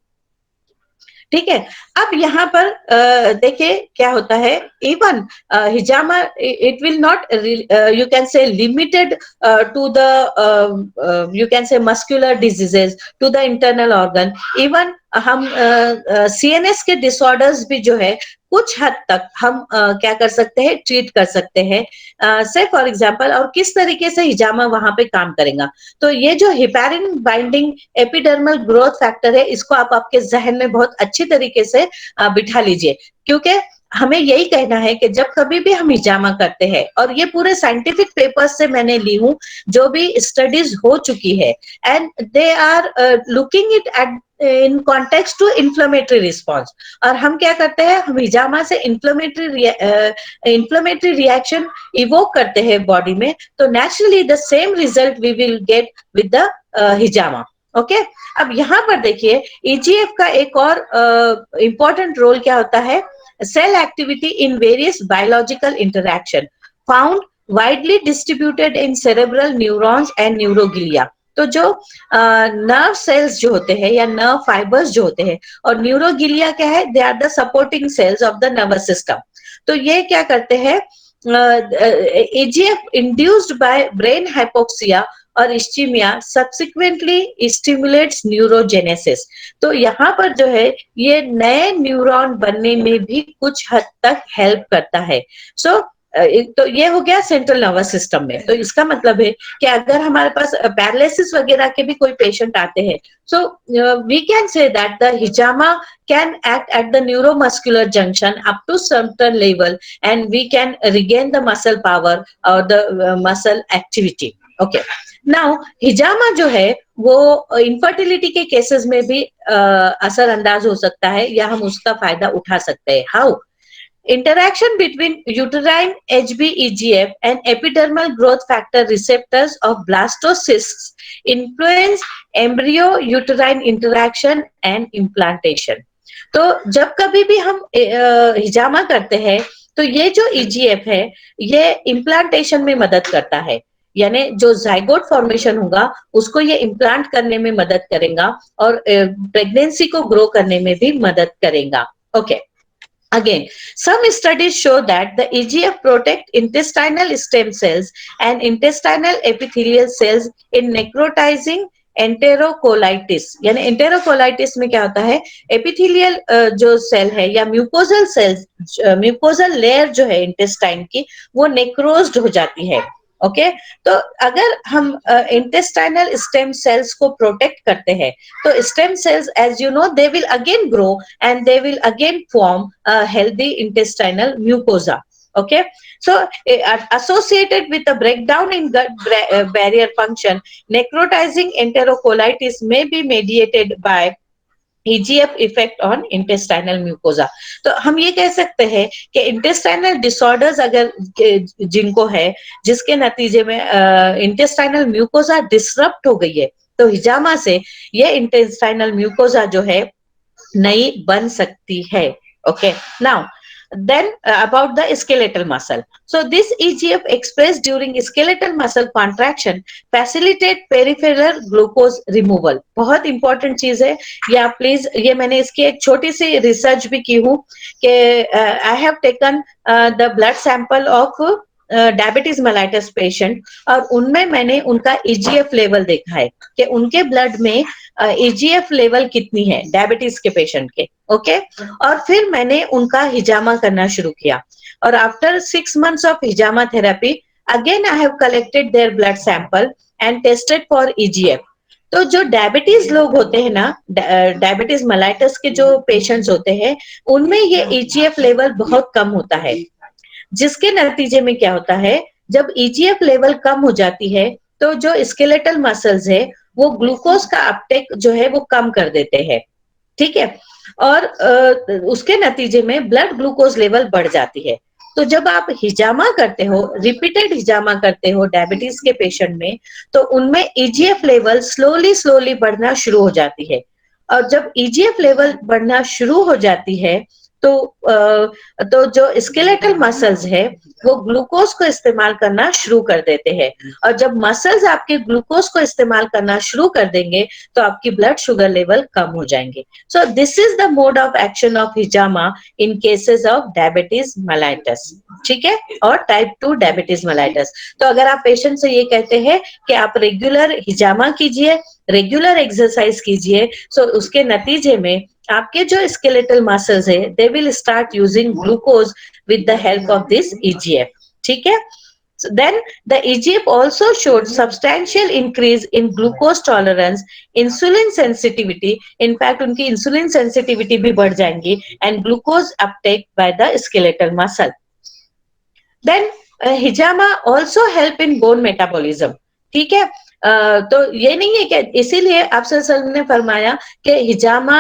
ठीक है। अब यहाँ पर देखिए क्या होता है। इवन हिजामा it will not you can say limited to the you can say muscular diseases to the internal organ. इवन हम CNS के डिसऑर्डर्स भी जो है कुछ हद तक हम क्या कर सकते हैं? ट्रीट कर सकते हैं। से फॉर एग्जांपल, और किस तरीके से हिजामा वहां पे काम करेगा? तो ये जो heparin binding epidermal growth factor है, इसको आप आपके जहन में बहुत अच्छी तरीके से बिठा लीजिए, क्योंकि हमें यही कहना है कि जब कभी भी हम हिजामा करते हैं, और ये पूरे साइंटिफिक पेपर्स से मैंने ली हूँ जो भी स्टडीज हो चुकी है, and they are looking it at in context to inflammatory response. और हम क्या करते हैं? हम हिजामा से इन्फ्लेमेटरी रिएक्शन इवोक करते हैं बॉडी में, तो naturally the same result we will get with the हिजामा। ओके, अब यहाँ पर देखिए EGF का एक और इम्पोर्टेंट रोल क्या होता है? cell activity in various biological interaction found widely distributed in cerebral neurons and neuroglia। तो जो नर्व सेल्स जो होते हैं या नर्व फाइबर्स जो होते हैं, और न्यूरोगिलिया क्या है? They are the supporting cells of the nervous system. तो ये क्या करते हैं? EGF induced by brain hypoxia और इस्चीमिया सब्सिक्वेंटली स्टिमुलेट्स न्यूरोजेनेसिस। तो यहाँ पर जो है ये नए न्यूरॉन बनने में भी कुछ हद तक हेल्प करता है। सो तो ये हो गया सेंट्रल नर्वस सिस्टम में। तो इसका मतलब है कि अगर हमारे पास पैरालिसिस वगैरह के भी कोई पेशेंट आते हैं, so we can say that the हिजामा can act at the neuromuscular junction up to certain level, and we can regain the muscle power or the muscle activity। Okay, now हिजामा जो है वो इनफर्टिलिटी के cases में भी असरअंदाज हो सकता है या हम उसका फायदा उठा सकते हैं। How? Interaction between uterine HbEGF and epidermal growth factor receptors of blastocysts influence embryo uterine interaction and implantation। तो जब कभी भी हम हिजामा करते हैं तो ये जो EGF है ये इम्प्लांटेशन में मदद करता है, यानी जो जाइगोट फॉर्मेशन होगा उसको ये इम्प्लांट करने में मदद करेगा और प्रेगनेंसी को ग्रो करने में भी मदद करेगा। Okay, Again, some studies show that the EGF protect intestinal stem cells and intestinal epithelial cells in necrotizing enterocolitis। यानी enterocolitis में क्या होता है? एपिथेलियल जो सेल है या म्यूकोजल सेल्स, म्यूकोजल लेयर जो है इंटेस्टाइन की, वो नेक्रोज्ड हो जाती है। ओके, तो अगर हम इंटेस्टाइनल स्टेम सेल्स को प्रोटेक्ट करते हैं तो stem cells as you know they will again grow and they will again form healthy intestinal mucosa. Okay, so associated with a breakdown in gut barrier function, necrotizing enterocolitis may be mediated by EGF effect on intestinal mucosa. तो हम ये कह सकते हैं कि intestinal disorders अगर जिनको है, जिसके नतीजे में इंटेस्टाइनल म्यूकोजा डिसरप्ट हो गई है, तो हिजामा से ये इंटेस्टाइनल म्यूकोजा जो है नई बन सकती है। Okay, now then about the skeletal muscle. So this EGF expressed during skeletal muscle contraction facilitate peripheral glucose removal. बहुत इंपॉर्टेंट चीज है ये, आप प्लीज, ये मैंने इसकी एक छोटी सी रिसर्च भी की हूँ कि I have taken the blood sample of diabetes mellitus patient, और उनमें मैंने उनका ईजीएफ लेवल देखा है कि उनके ब्लड में ईजीएफ लेवल कितनी है डायबिटीज के पेशेंट के। ओके, और फिर मैंने उनका हिजामा करना शुरू किया, और after 6 months of hijama therapy again I have collected their blood sample and tested for EGF. तो जो डायबिटीज लोग होते हैं ना, डायबिटीज मेलाइटस के जो पेशेंट्स होते हैं, उनमें ये ईजीएफ लेवल बहुत कम होता है, जिसके नतीजे में क्या होता है, जब ईजीएफ लेवल कम हो जाती है तो जो स्केलेटल मसल्स है वो ग्लूकोज का अपटेक जो है वो कम कर देते हैं। ठीक है, और उसके नतीजे में ब्लड ग्लूकोज लेवल बढ़ जाती है। तो जब आप हिजामा करते हो, रिपीटेड हिजामा करते हो डायबिटीज के पेशेंट में, तो उनमें ईजीएफ लेवल स्लोली बढ़ना शुरू हो जाती है, और जब ईजीएफ लेवल बढ़ना शुरू हो जाती है तो जो स्केलेटल मसल्स है वो ग्लूकोज को इस्तेमाल करना शुरू कर देते हैं, और जब मसल्स आपके ग्लूकोज को इस्तेमाल करना शुरू कर देंगे तो आपकी ब्लड शुगर लेवल कम हो जाएंगे। सो this is the mode of action of hijama in cases of diabetes mellitus. ठीक है, और टाइप 2 डायबिटीज मेलाइटस। तो अगर आप पेशेंट से ये कहते हैं कि आप रेगुलर हिजामा कीजिए, रेगुलर एक्सरसाइज कीजिए, सो उसके नतीजे में आपके जो स्केलेटल मसल्स है they will start using glucose with the help of this EGF. ठीक है, so then the EGF also showed substantial increase in glucose tolerance, insulin sensitivity, in fact उनकी insulin sensitivity भी बढ़ जाएंगी, and glucose uptake by the skeletal muscle. Then hijama also help in bone metabolism. ठीक है, तो ये नहीं है कि इसीलिए अफसर सर ने फरमाया कि हिजामा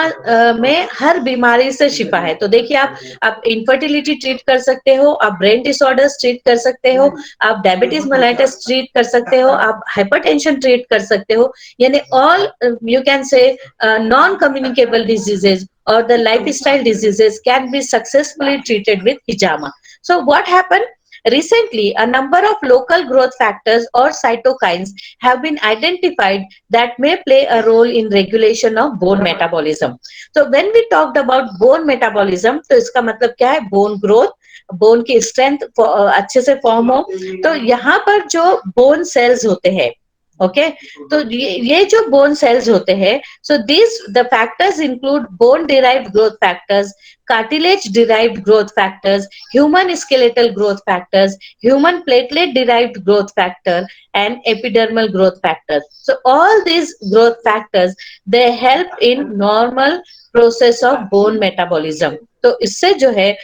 में हर बीमारी से शिफा है। तो देखिए, आप इनफर्टिलिटी ट्रीट कर सकते हो, आप ब्रेन डिसऑर्डर्स ट्रीट कर सकते हो, आप डायबिटीज मेलाइटस ट्रीट कर सकते हो, आप हाइपरटेंशन ट्रीट कर सकते हो, यानी all you can say non communicable diseases और the lifestyle diseases can be successfully treated with hijama. So what happen? Recently, a number of local growth factors or cytokines have been identified that may play a role in regulation of bone metabolism. So when we talked about bone metabolism, तो इसका मतलब क्या है? Bone growth, bone की strength अच्छे से form हो। तो यहाँ पर जो bone cells होते हैं, ओके, तो ये जो बोन सेल्स होते हैं, so this the factors include bone derived growth factors, cartilage derived growth factors, human skeletal growth factors, human platelet derived growth factor and epidermal growth factors. So all these growth factors they help in normal process of bone metabolism. तो इससे जो है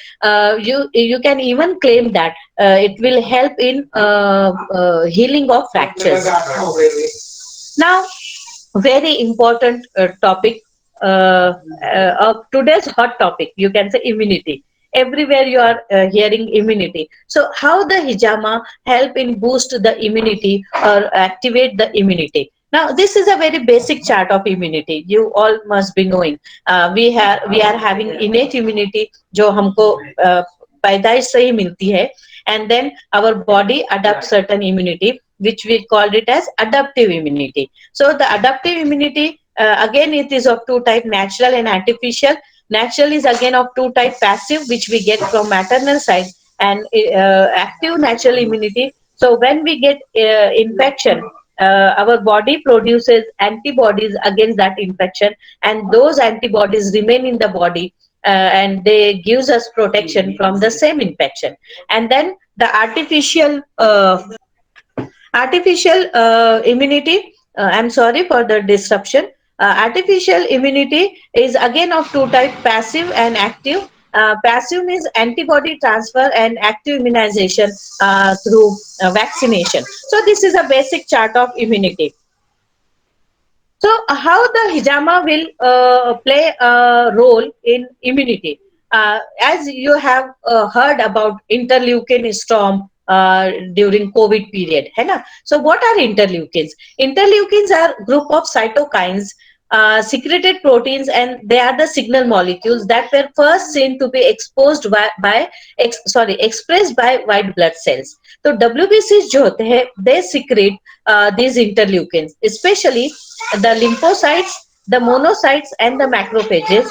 you can even claim that it will help in healing of fractures. Now, very important topic of today's hot topic, you can say immunity. Everywhere you are hearing immunity. So how the hijama help in boost the immunity or activate the immunity? Now, this is a very basic chart of immunity. You all must be knowing. We are having innate immunity, जो हमको पैदाइश से ही मिलती है, and then our body adapts certain immunity, which we called it as adaptive immunity. So the adaptive immunity, again, it is of two types, natural and artificial. Natural is again of two types, passive, which we get from maternal side, and active natural immunity. So when we get infection, our body produces antibodies against that infection, and those antibodies remain in the body, and they gives us protection from the same infection. And then the artificial immunity, I'm sorry for the disruption. Artificial immunity is again of two types, passive and active. Passive means antibody transfer and active immunization through vaccination. So this is a basic chart of immunity. So how the hijama will play a role in immunity? As you have heard about interleukin storm during COVID period, है ना? So what are interleukins? Interleukins are group of cytokines, secreted proteins, and they are the signal molecules that were first seen to be expressed by white blood cells. तो WBCs जो होते हैं, they secrete these interleukins, especially the lymphocytes, the monocytes, and the macrophages,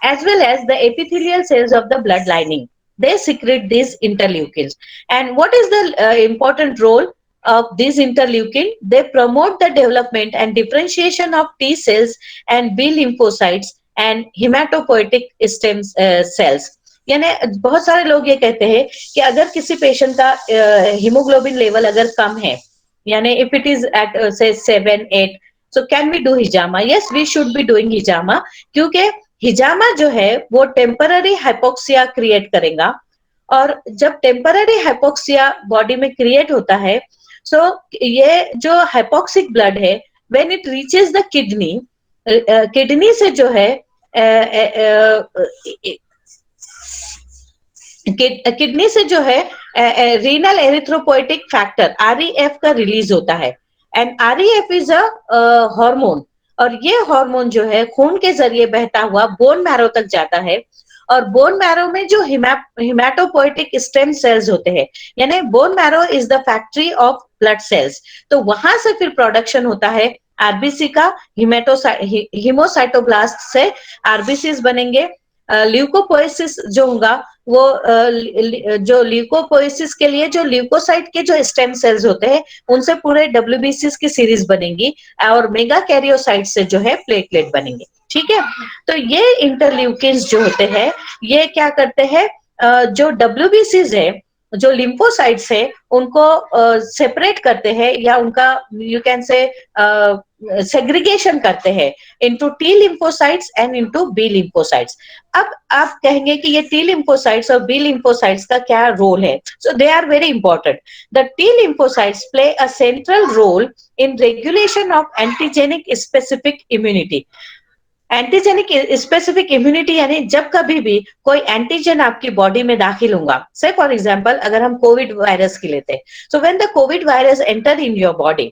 as well as the epithelial cells of the blood lining. They secrete these interleukins. And what is the important role of these interleukin? They promote the development and differentiation of T cells and B lymphocytes and hematopoietic stem cells. यानी बहुत सारे लोग ये कहते हैं कि अगर किसी पेशेंट का हीमोग्लोबिन लेवल अगर कम है, यानी इफ इट इज एट से 7-8, so can we do hijama? Yes, we should be doing hijama, क्योंकि हिजामा जो है वो टेम्पररी हाइपोक्सिया क्रिएट करेगा, और जब टेम्पररी हाइपोक्सिया बॉडी में क्रिएट होता है, सो ये जो हाइपोक्सिक ब्लड है, when it reaches the kidney, kidney से जो है किडनी से जो है रीनल एरिथ्रोपोइटिक फैक्टर REF का रिलीज होता है, and REF is a hormone, और ये हार्मोन जो है खून के जरिए बहता हुआ बोन मैरो तक जाता है, और बोन मैरो में जो हिमेटोपोइटिक स्टेम सेल्स होते हैं, यानी bone marrow is the factory of blood cells, तो वहां से फिर प्रोडक्शन होता है आरबीसी का, हीमोसाइटोब्लास्ट से आरबीसीज बनेंगे, ल्यूकोपोइसिस जो होगा वो जो ल्यूकोपोइसिस के लिए जो ल्यूकोसाइट के जो स्टेम सेल्स होते हैं उनसे पूरे WBCs की सीरीज बनेंगी, और मेगा कैरियोसाइट से जो है प्लेटलेट बनेंगे, ठीक है। तो ये इंटरल्यूकिन्स जो होते हैं ये क्या करते हैं, जो WBCs है, जो लिम्फोसाइट्स है, उनको सेपरेट करते हैं, या उनका यू कैन से सेग्रीगेशन करते हैं into T lymphocytes and into B lymphocytes. अब आप कहेंगे कि ये T lymphocytes और B lymphocytes का क्या रोल है? So they are very important. The T lymphocytes play a central role in regulation of antigenic specific immunity. Antigenic specific immunity यानी जब कभी भी कोई एंटीजन आपकी बॉडी में दाखिल होगा, से फॉर एग्जांपल अगर हम कोविड वायरस की लेते हैं, so when the Covid virus enter in your body,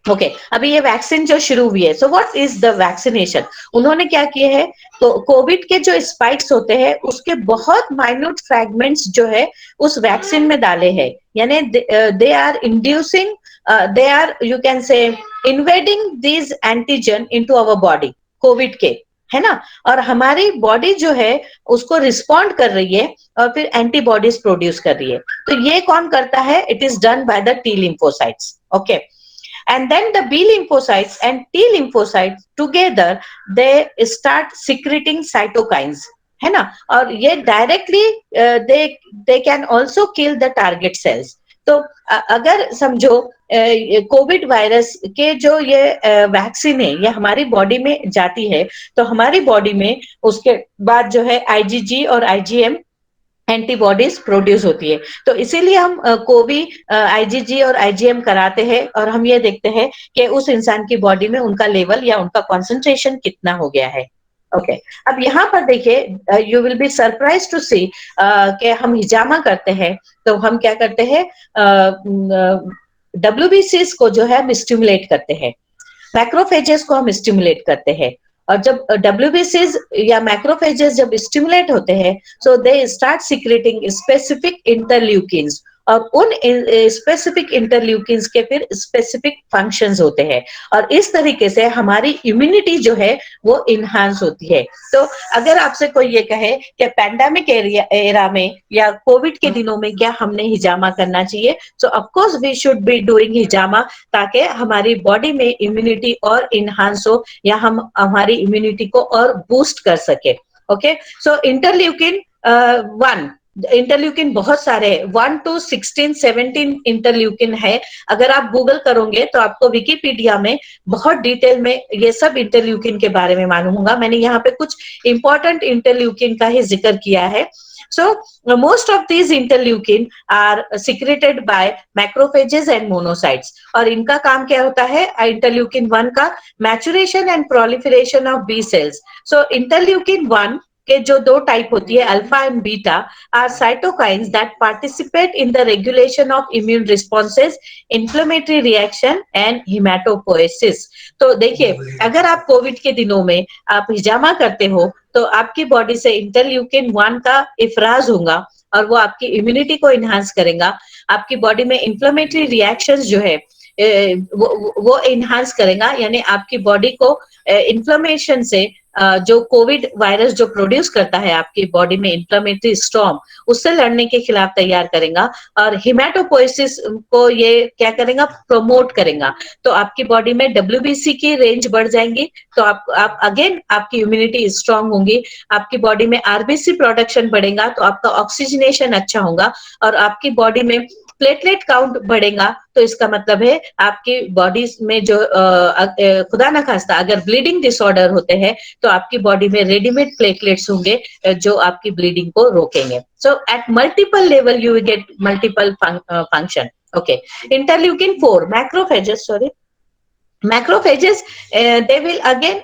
okay, अभी ये वैक्सीन जो शुरू हुई है, so what is the vaccination? उन्होंने क्या किया है, तो कोविड के जो स्पाइक्स होते हैं उसके बहुत माइन्यूट फ्रैगमेंट्स जो है उस वैक्सीन में डाले हैं, यानी they are inducing, they are you can say invading this antigen into our body, Covid के, है ना, और हमारी बॉडी जो है उसको रिस्पॉन्ड कर रही है और फिर एंटीबॉडीज प्रोड्यूस कर रही है। तो ये कौन करता है? It is done by the T lymphocytes, okay, and then the B lymphocytes and T lymphocytes together they start secreting cytokines, है ना, और ये directly they can also kill the target cells. तो अगर समझो कोविड वायरस के जो ये वैक्सीन है ये हमारी बॉडी में जाती है, तो हमारी बॉडी में उसके बाद जो है IgG और IgM एंटीबॉडीज प्रोड्यूस होती है। तो इसीलिए हम IgG और IgM कराते हैं, और हम ये देखते हैं कि उस इंसान की बॉडी में उनका लेवल या उनका कॉन्सेंट्रेशन कितना हो गया है। ओके, अब यहाँ पर देखिए, you will be surprise to see कि हम हिजामा करते हैं तो हम क्या करते हैं, WBCs को जो है हम स्टिमुलेट करते हैं, मैक्रोफेजेस को हम स्टिमुलेट करते हैं, और जब WBCs या मैक्रोफेजेस जब स्टिमुलेट होते हैं, so they start secreting specific interleukins, और उन स्पेसिफिक इंटरल्यूकिन्स के फिर स्पेसिफिक फंक्शंस होते हैं, और इस तरीके से हमारी इम्यूनिटी जो है वो इनहांस होती है। तो अगर आपसे कोई ये कहे कि पैंडेमिक एरा में या कोविड के दिनों में क्या हमने हिजामा करना चाहिए, so of course we should be doing hijama, ताकि हमारी बॉडी में इम्यूनिटी और इनहांस हो, या हम हमारी इम्यूनिटी को और बूस्ट कर सके। ओके, सो इंटरल्यूकिन 1 इंटरल्यूकिन बहुत सारे हैं, 1 to 16 17 इंटरल्यूकिन है। अगर आप गूगल करोगे तो आपको विकिपीडिया में बहुत डिटेल में ये सब इंटरल्यूकिन के बारे में मालूम होगा। मैंने यहाँ पे कुछ इंपॉर्टेंट इंटरल्यूकिन का ही जिक्र किया है। So most of these interleukin are secreted by macrophages and monocytes। और इनका काम क्या होता है? इंटरल्यूकिन 1 का maturation and proliferation of B cells. So interleukin 1 के जो दो टाइप होती है, alpha and beta, are cytokines that participate in the regulation of immune responses, inflammatory reaction and hematopoiesis. तो देखिए, अगर आप कोविड के दिनों में आप हिजामा करते हो तो आपकी बॉडी से इंटरल्यूकिन 1 का इफराज होगा और वो आपकी इम्यूनिटी को इनहांस करेगा। आपकी बॉडी में इन्फ्लेमेटरी रिएक्शंस जो है वो इनहांस करेगा, यानी आपकी बॉडी को इन्फ्लेमेशन से जो कोविड वायरस जो प्रोड्यूस करता है आपकी बॉडी में इन्फ्लेमेटरी स्टॉर्म, उससे लड़ने के खिलाफ तैयार करेगा। और हिमेटोपोएसिस को ये क्या करेगा? प्रमोट करेगा। तो आपकी बॉडी में WBC की रेंज बढ़ जाएंगी, तो आप अगेन आपकी इम्यूनिटी स्ट्रांग होगी। आपकी बॉडी में RBC प्रोडक्शन बढ़ेगा, तो आपका ऑक्सीजनेशन अच्छा होगा और आपकी बॉडी में प्लेटलेट काउंट बढ़ेगा। तो इसका मतलब है आपकी बॉडी में जो खुदा ना खास्ता अगर ब्लीडिंग डिसऑर्डर होते हैं तो आपकी बॉडी में रेडीमेड प्लेटलेट्स होंगे जो आपकी ब्लीडिंग को रोकेंगे। So at multiple level you will get multiple function. Okay, interleukin 4 macrophages they will again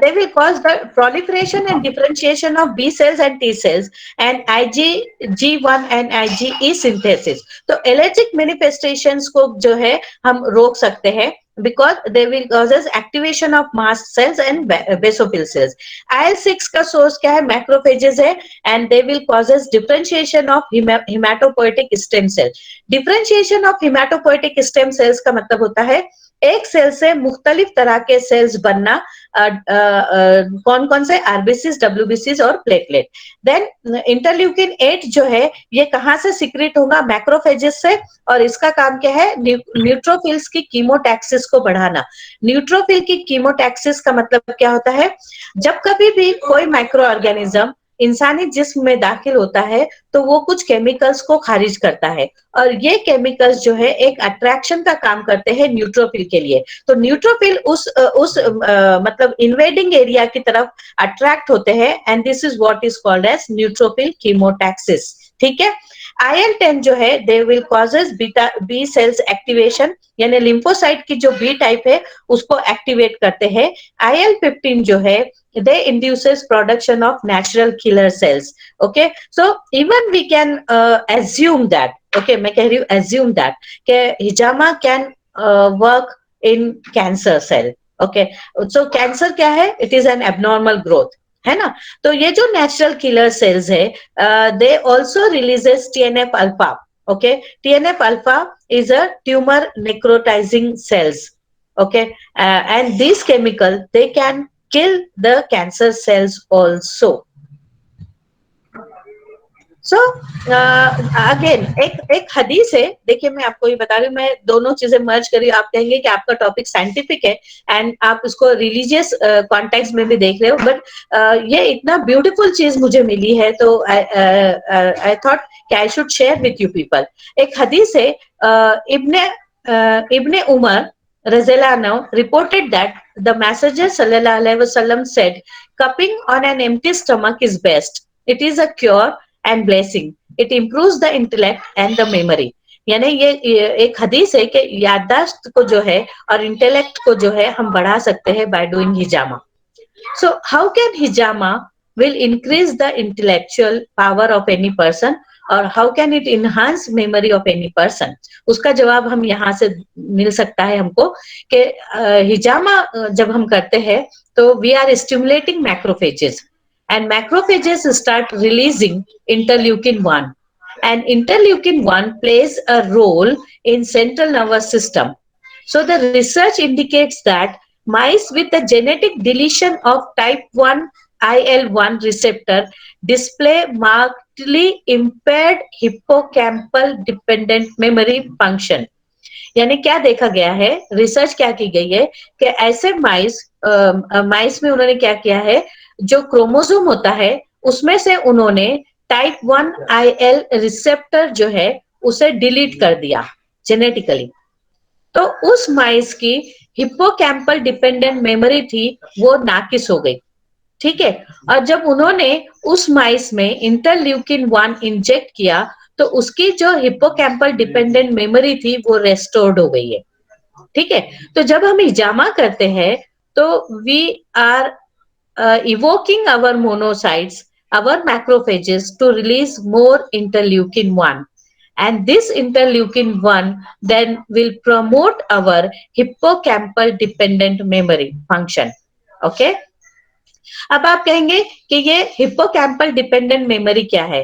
they will cause the proliferation and differentiation of B cells and T cells and IgG1 and IgE synthesis। तो allergic manifestations को जो है हम रोक सकते हैं because they will causes activation of mast cells and basophil cells। IL-6 का source क्या है? मैक्रोफेजेस है and they will causes differentiation of hematopoietic stem cell। differentiation of hematopoietic stem cells का मतलब होता है एक सेल से मुख्तलिफ तरह के सेल्स बनना। कौन कौन से? RBCs, WBCs और प्लेटलेट। देन इंटरल्यूकिन 8 जो है ये कहाँ से सिक्रेट होगा? मैक्रोफेजेस से। और इसका काम क्या है? न्यूट्रोफिल्स की कीमोटैक्सिस को बढ़ाना। न्यूट्रोफिल की कीमोटैक्सिस का मतलब क्या होता है? जब कभी भी कोई माइक्रो ऑर्गेनिज्म इंसानी जिस्म में दाखिल होता है तो वो कुछ केमिकल्स को खारिज करता है और ये केमिकल्स जो है एक अट्रैक्शन का काम करते हैं न्यूट्रोफिल के लिए। तो न्यूट्रोफिल उस मतलब इन्वेडिंग एरिया की तरफ अट्रैक्ट होते हैं and this is what is called as neutrophil chemotaxis. ठीक है। IL-10 जो है they will causes B cells activation, यानी लिम्फोसाइट की जो बी टाइप है उसको एक्टिवेट करते हैं। IL-15 जो है they induces production of natural killer cells। okay, so even we can assume that, okay, मैं कह रही हूँ assume that कि हिजामा can work in cancer cell। okay, so cancer क्या है? it is an abnormal growth, है ना। तो ये जो नेचुरल किलर सेल्स है they also releases TNF alpha. Okay, TNF alpha is a tumour necrotising cells. Okay, and this chemical they can kill the cancer cells also। so again एक हदीस है। देखिए मैं आपको ये बता रही हूँ, मैं दोनों चीजें मर्ज करी। आप कहेंगे कि आपका टॉपिक साइंटिफिक है एंड आप उसको रिलीजियस कॉन्टेक्स्ट में भी देख रहे हो, बट ये इतना ब्यूटीफुल चीज मुझे मिली है तो आई थॉट कि I should share with you people. एक हदीस है, इब्ने Umar Razalano reported that the Messenger sallallahu alaihi wasallam said, "Cupping on an empty stomach is best. It is a cure and blessing. It improves the intellect and the memory." यानी ये एक हदीस है कि याददाश्त को जो है और इंटेलेक्ट को जो है हम बढ़ा सकते हैं by doing hijama। So how can hijama will increase the intellectual power of any person और how can it enhance memory of any person? उसका जवाब हम यहाँ से मिल सकता है हमको कि हिजामा जब हम करते हैं तो we are stimulating macrophages and macrophages start releasing interleukin 1 and interleukin 1 plays a role in central nervous system। So the research indicates that mice with a genetic deletion of type 1 IL-1 receptor display markedly impaired hippocampal dependent memory function। यानी क्या देखा गया है? Research क्या की गई है कि ऐसे माइस में उन्होंने क्या किया है, जो क्रोमोसोम होता है उसमें से उन्होंने टाइप 1 IL रिसेप्टर जो है उसे डिलीट कर दिया जेनेटिकली। तो उस माइस की हिप्पोकैम्पल डिपेंडेंट मेमोरी थी, वो नाकिस हो गई। ठीक है। और जब उन्होंने उस माइस में इंटरल्यूकिन 1 इंजेक्ट किया तो उसकी जो हिप्पोकैम्पल डिपेंडेंट मेमोरी थी वो रेस्टोर्ड हो गई है। ठीक है। तो जब हम हिजामा करते हैं तो we are evoking our monocytes, our macrophages to release more interleukin 1. And this interleukin 1 then will promote our hippocampal dependent memory function. Okay. अब आप कहेंगे कि ये हिप्पोकैम्पल डिपेंडेंट मेमोरी क्या है?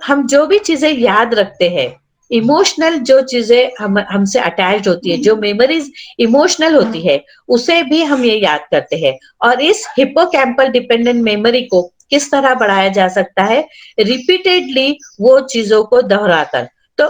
हम जो भी चीजें याद रखते हैं, इमोशनल जो चीजें हमसे अटैच्ड होती है, जो मेमोरीज इमोशनल होती है, उसे भी हम ये याद करते हैं। और इस हिप्पोकैम्पल डिपेंडेंट मेमोरी को किस तरह बढ़ाया जा सकता है? रिपीटेडली वो चीजों को दोहराकर। तो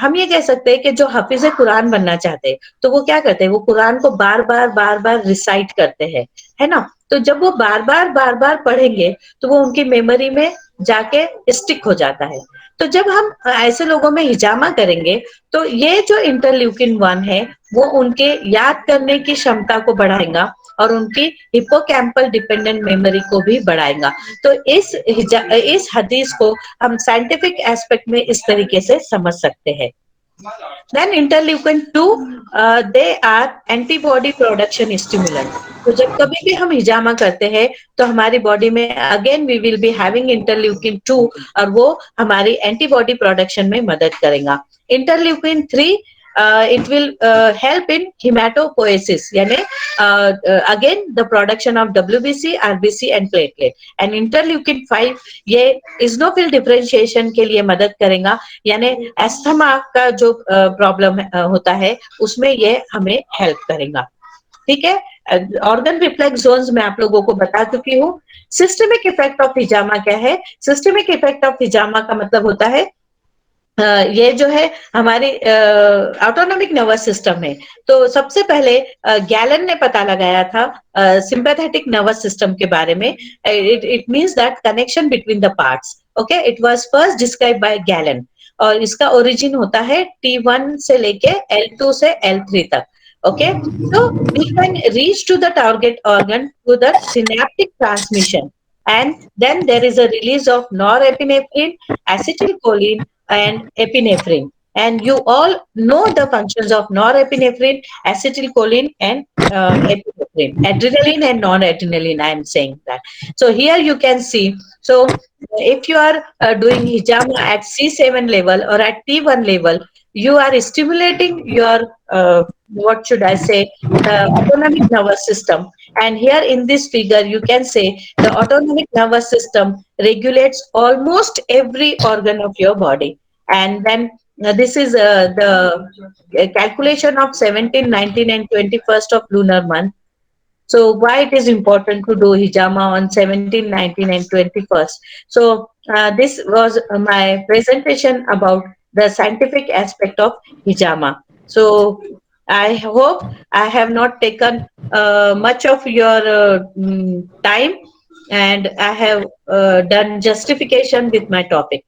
हम ये कह सकते हैं कि जो हाफिज कुरान बनना चाहते हैं तो वो क्या करते हैं? वो कुरान को बार बार रिसाइट करते हैं, है ना? तो जब वो बार बार पढ़ेंगे तो वो उनकी मेमोरी में जाके स्टिक हो जाता है। तो जब हम ऐसे लोगों में हिजामा करेंगे तो ये जो इंटरल्यूकिन 1 है वो उनके याद करने की क्षमता को बढ़ाएगा और उनकी हिप्पोकैम्पल डिपेंडेंट मेमोरी को भी बढ़ाएगा। तो इस हदीस को हम साइंटिफिक एस्पेक्ट में इस तरीके से समझ सकते हैं। Then interleukin 2, they are antibody production stimulant. तो जब कभी भी हम हिजामा करते हैं तो हमारी बॉडी में again we will be having interleukin 2 और वो हमारी एंटीबॉडी प्रोडक्शन में मदद करेगा। Interleukin 3 it will help in hematopoiesis, यानी again the production of WBC, RBC and platelet. And interleukin 5 ये eosinophil differentiation के लिए मदद करेगा, यानी एस्थमा का जो प्रॉब्लम होता है उसमें ये हमें हेल्प करेगा। ठीक है। ऑर्गन रिफ्लेक्स जोन्स में आप लोगों को बता चुकी हूँ। सिस्टमिक इफेक्ट ऑफ हिजामा क्या है? सिस्टमिक इफेक्ट ऑफ हिजामा का मतलब होता है ये जो है हमारी ऑटोनॉमिक नर्वस सिस्टम है। तो सबसे पहले गैलन ने पता लगाया था सिंपैथेटिक नर्वस सिस्टम के बारे में। It means that connection between the parts. Okay, it was first describe by gallon और इसका ओरिजिन होता है T1 से लेके L2 से L3 तक। Okay, so we can reach to the target organ through the synaptic transmission, and then there is a release of norepinephrine, acetylcholine, and epinephrine. And you all know the functions of norepinephrine, acetylcholine, and epinephrine. Adrenaline and non-adrenaline, I am saying that. So here you can see. So if you are doing hijama at C7 level or at T1 level, you are stimulating your what should I say, the autonomic nervous system. And here in this figure you can say the autonomic nervous system regulates almost every organ of your body. And then this is the calculation of 17, 19 and 21st of lunar month. So why it is important to do hijama on 17, 19 and 21st. So this was my presentation about the scientific aspect of hijama. So I hope I have not taken much of your time, and I have done justification with my topic.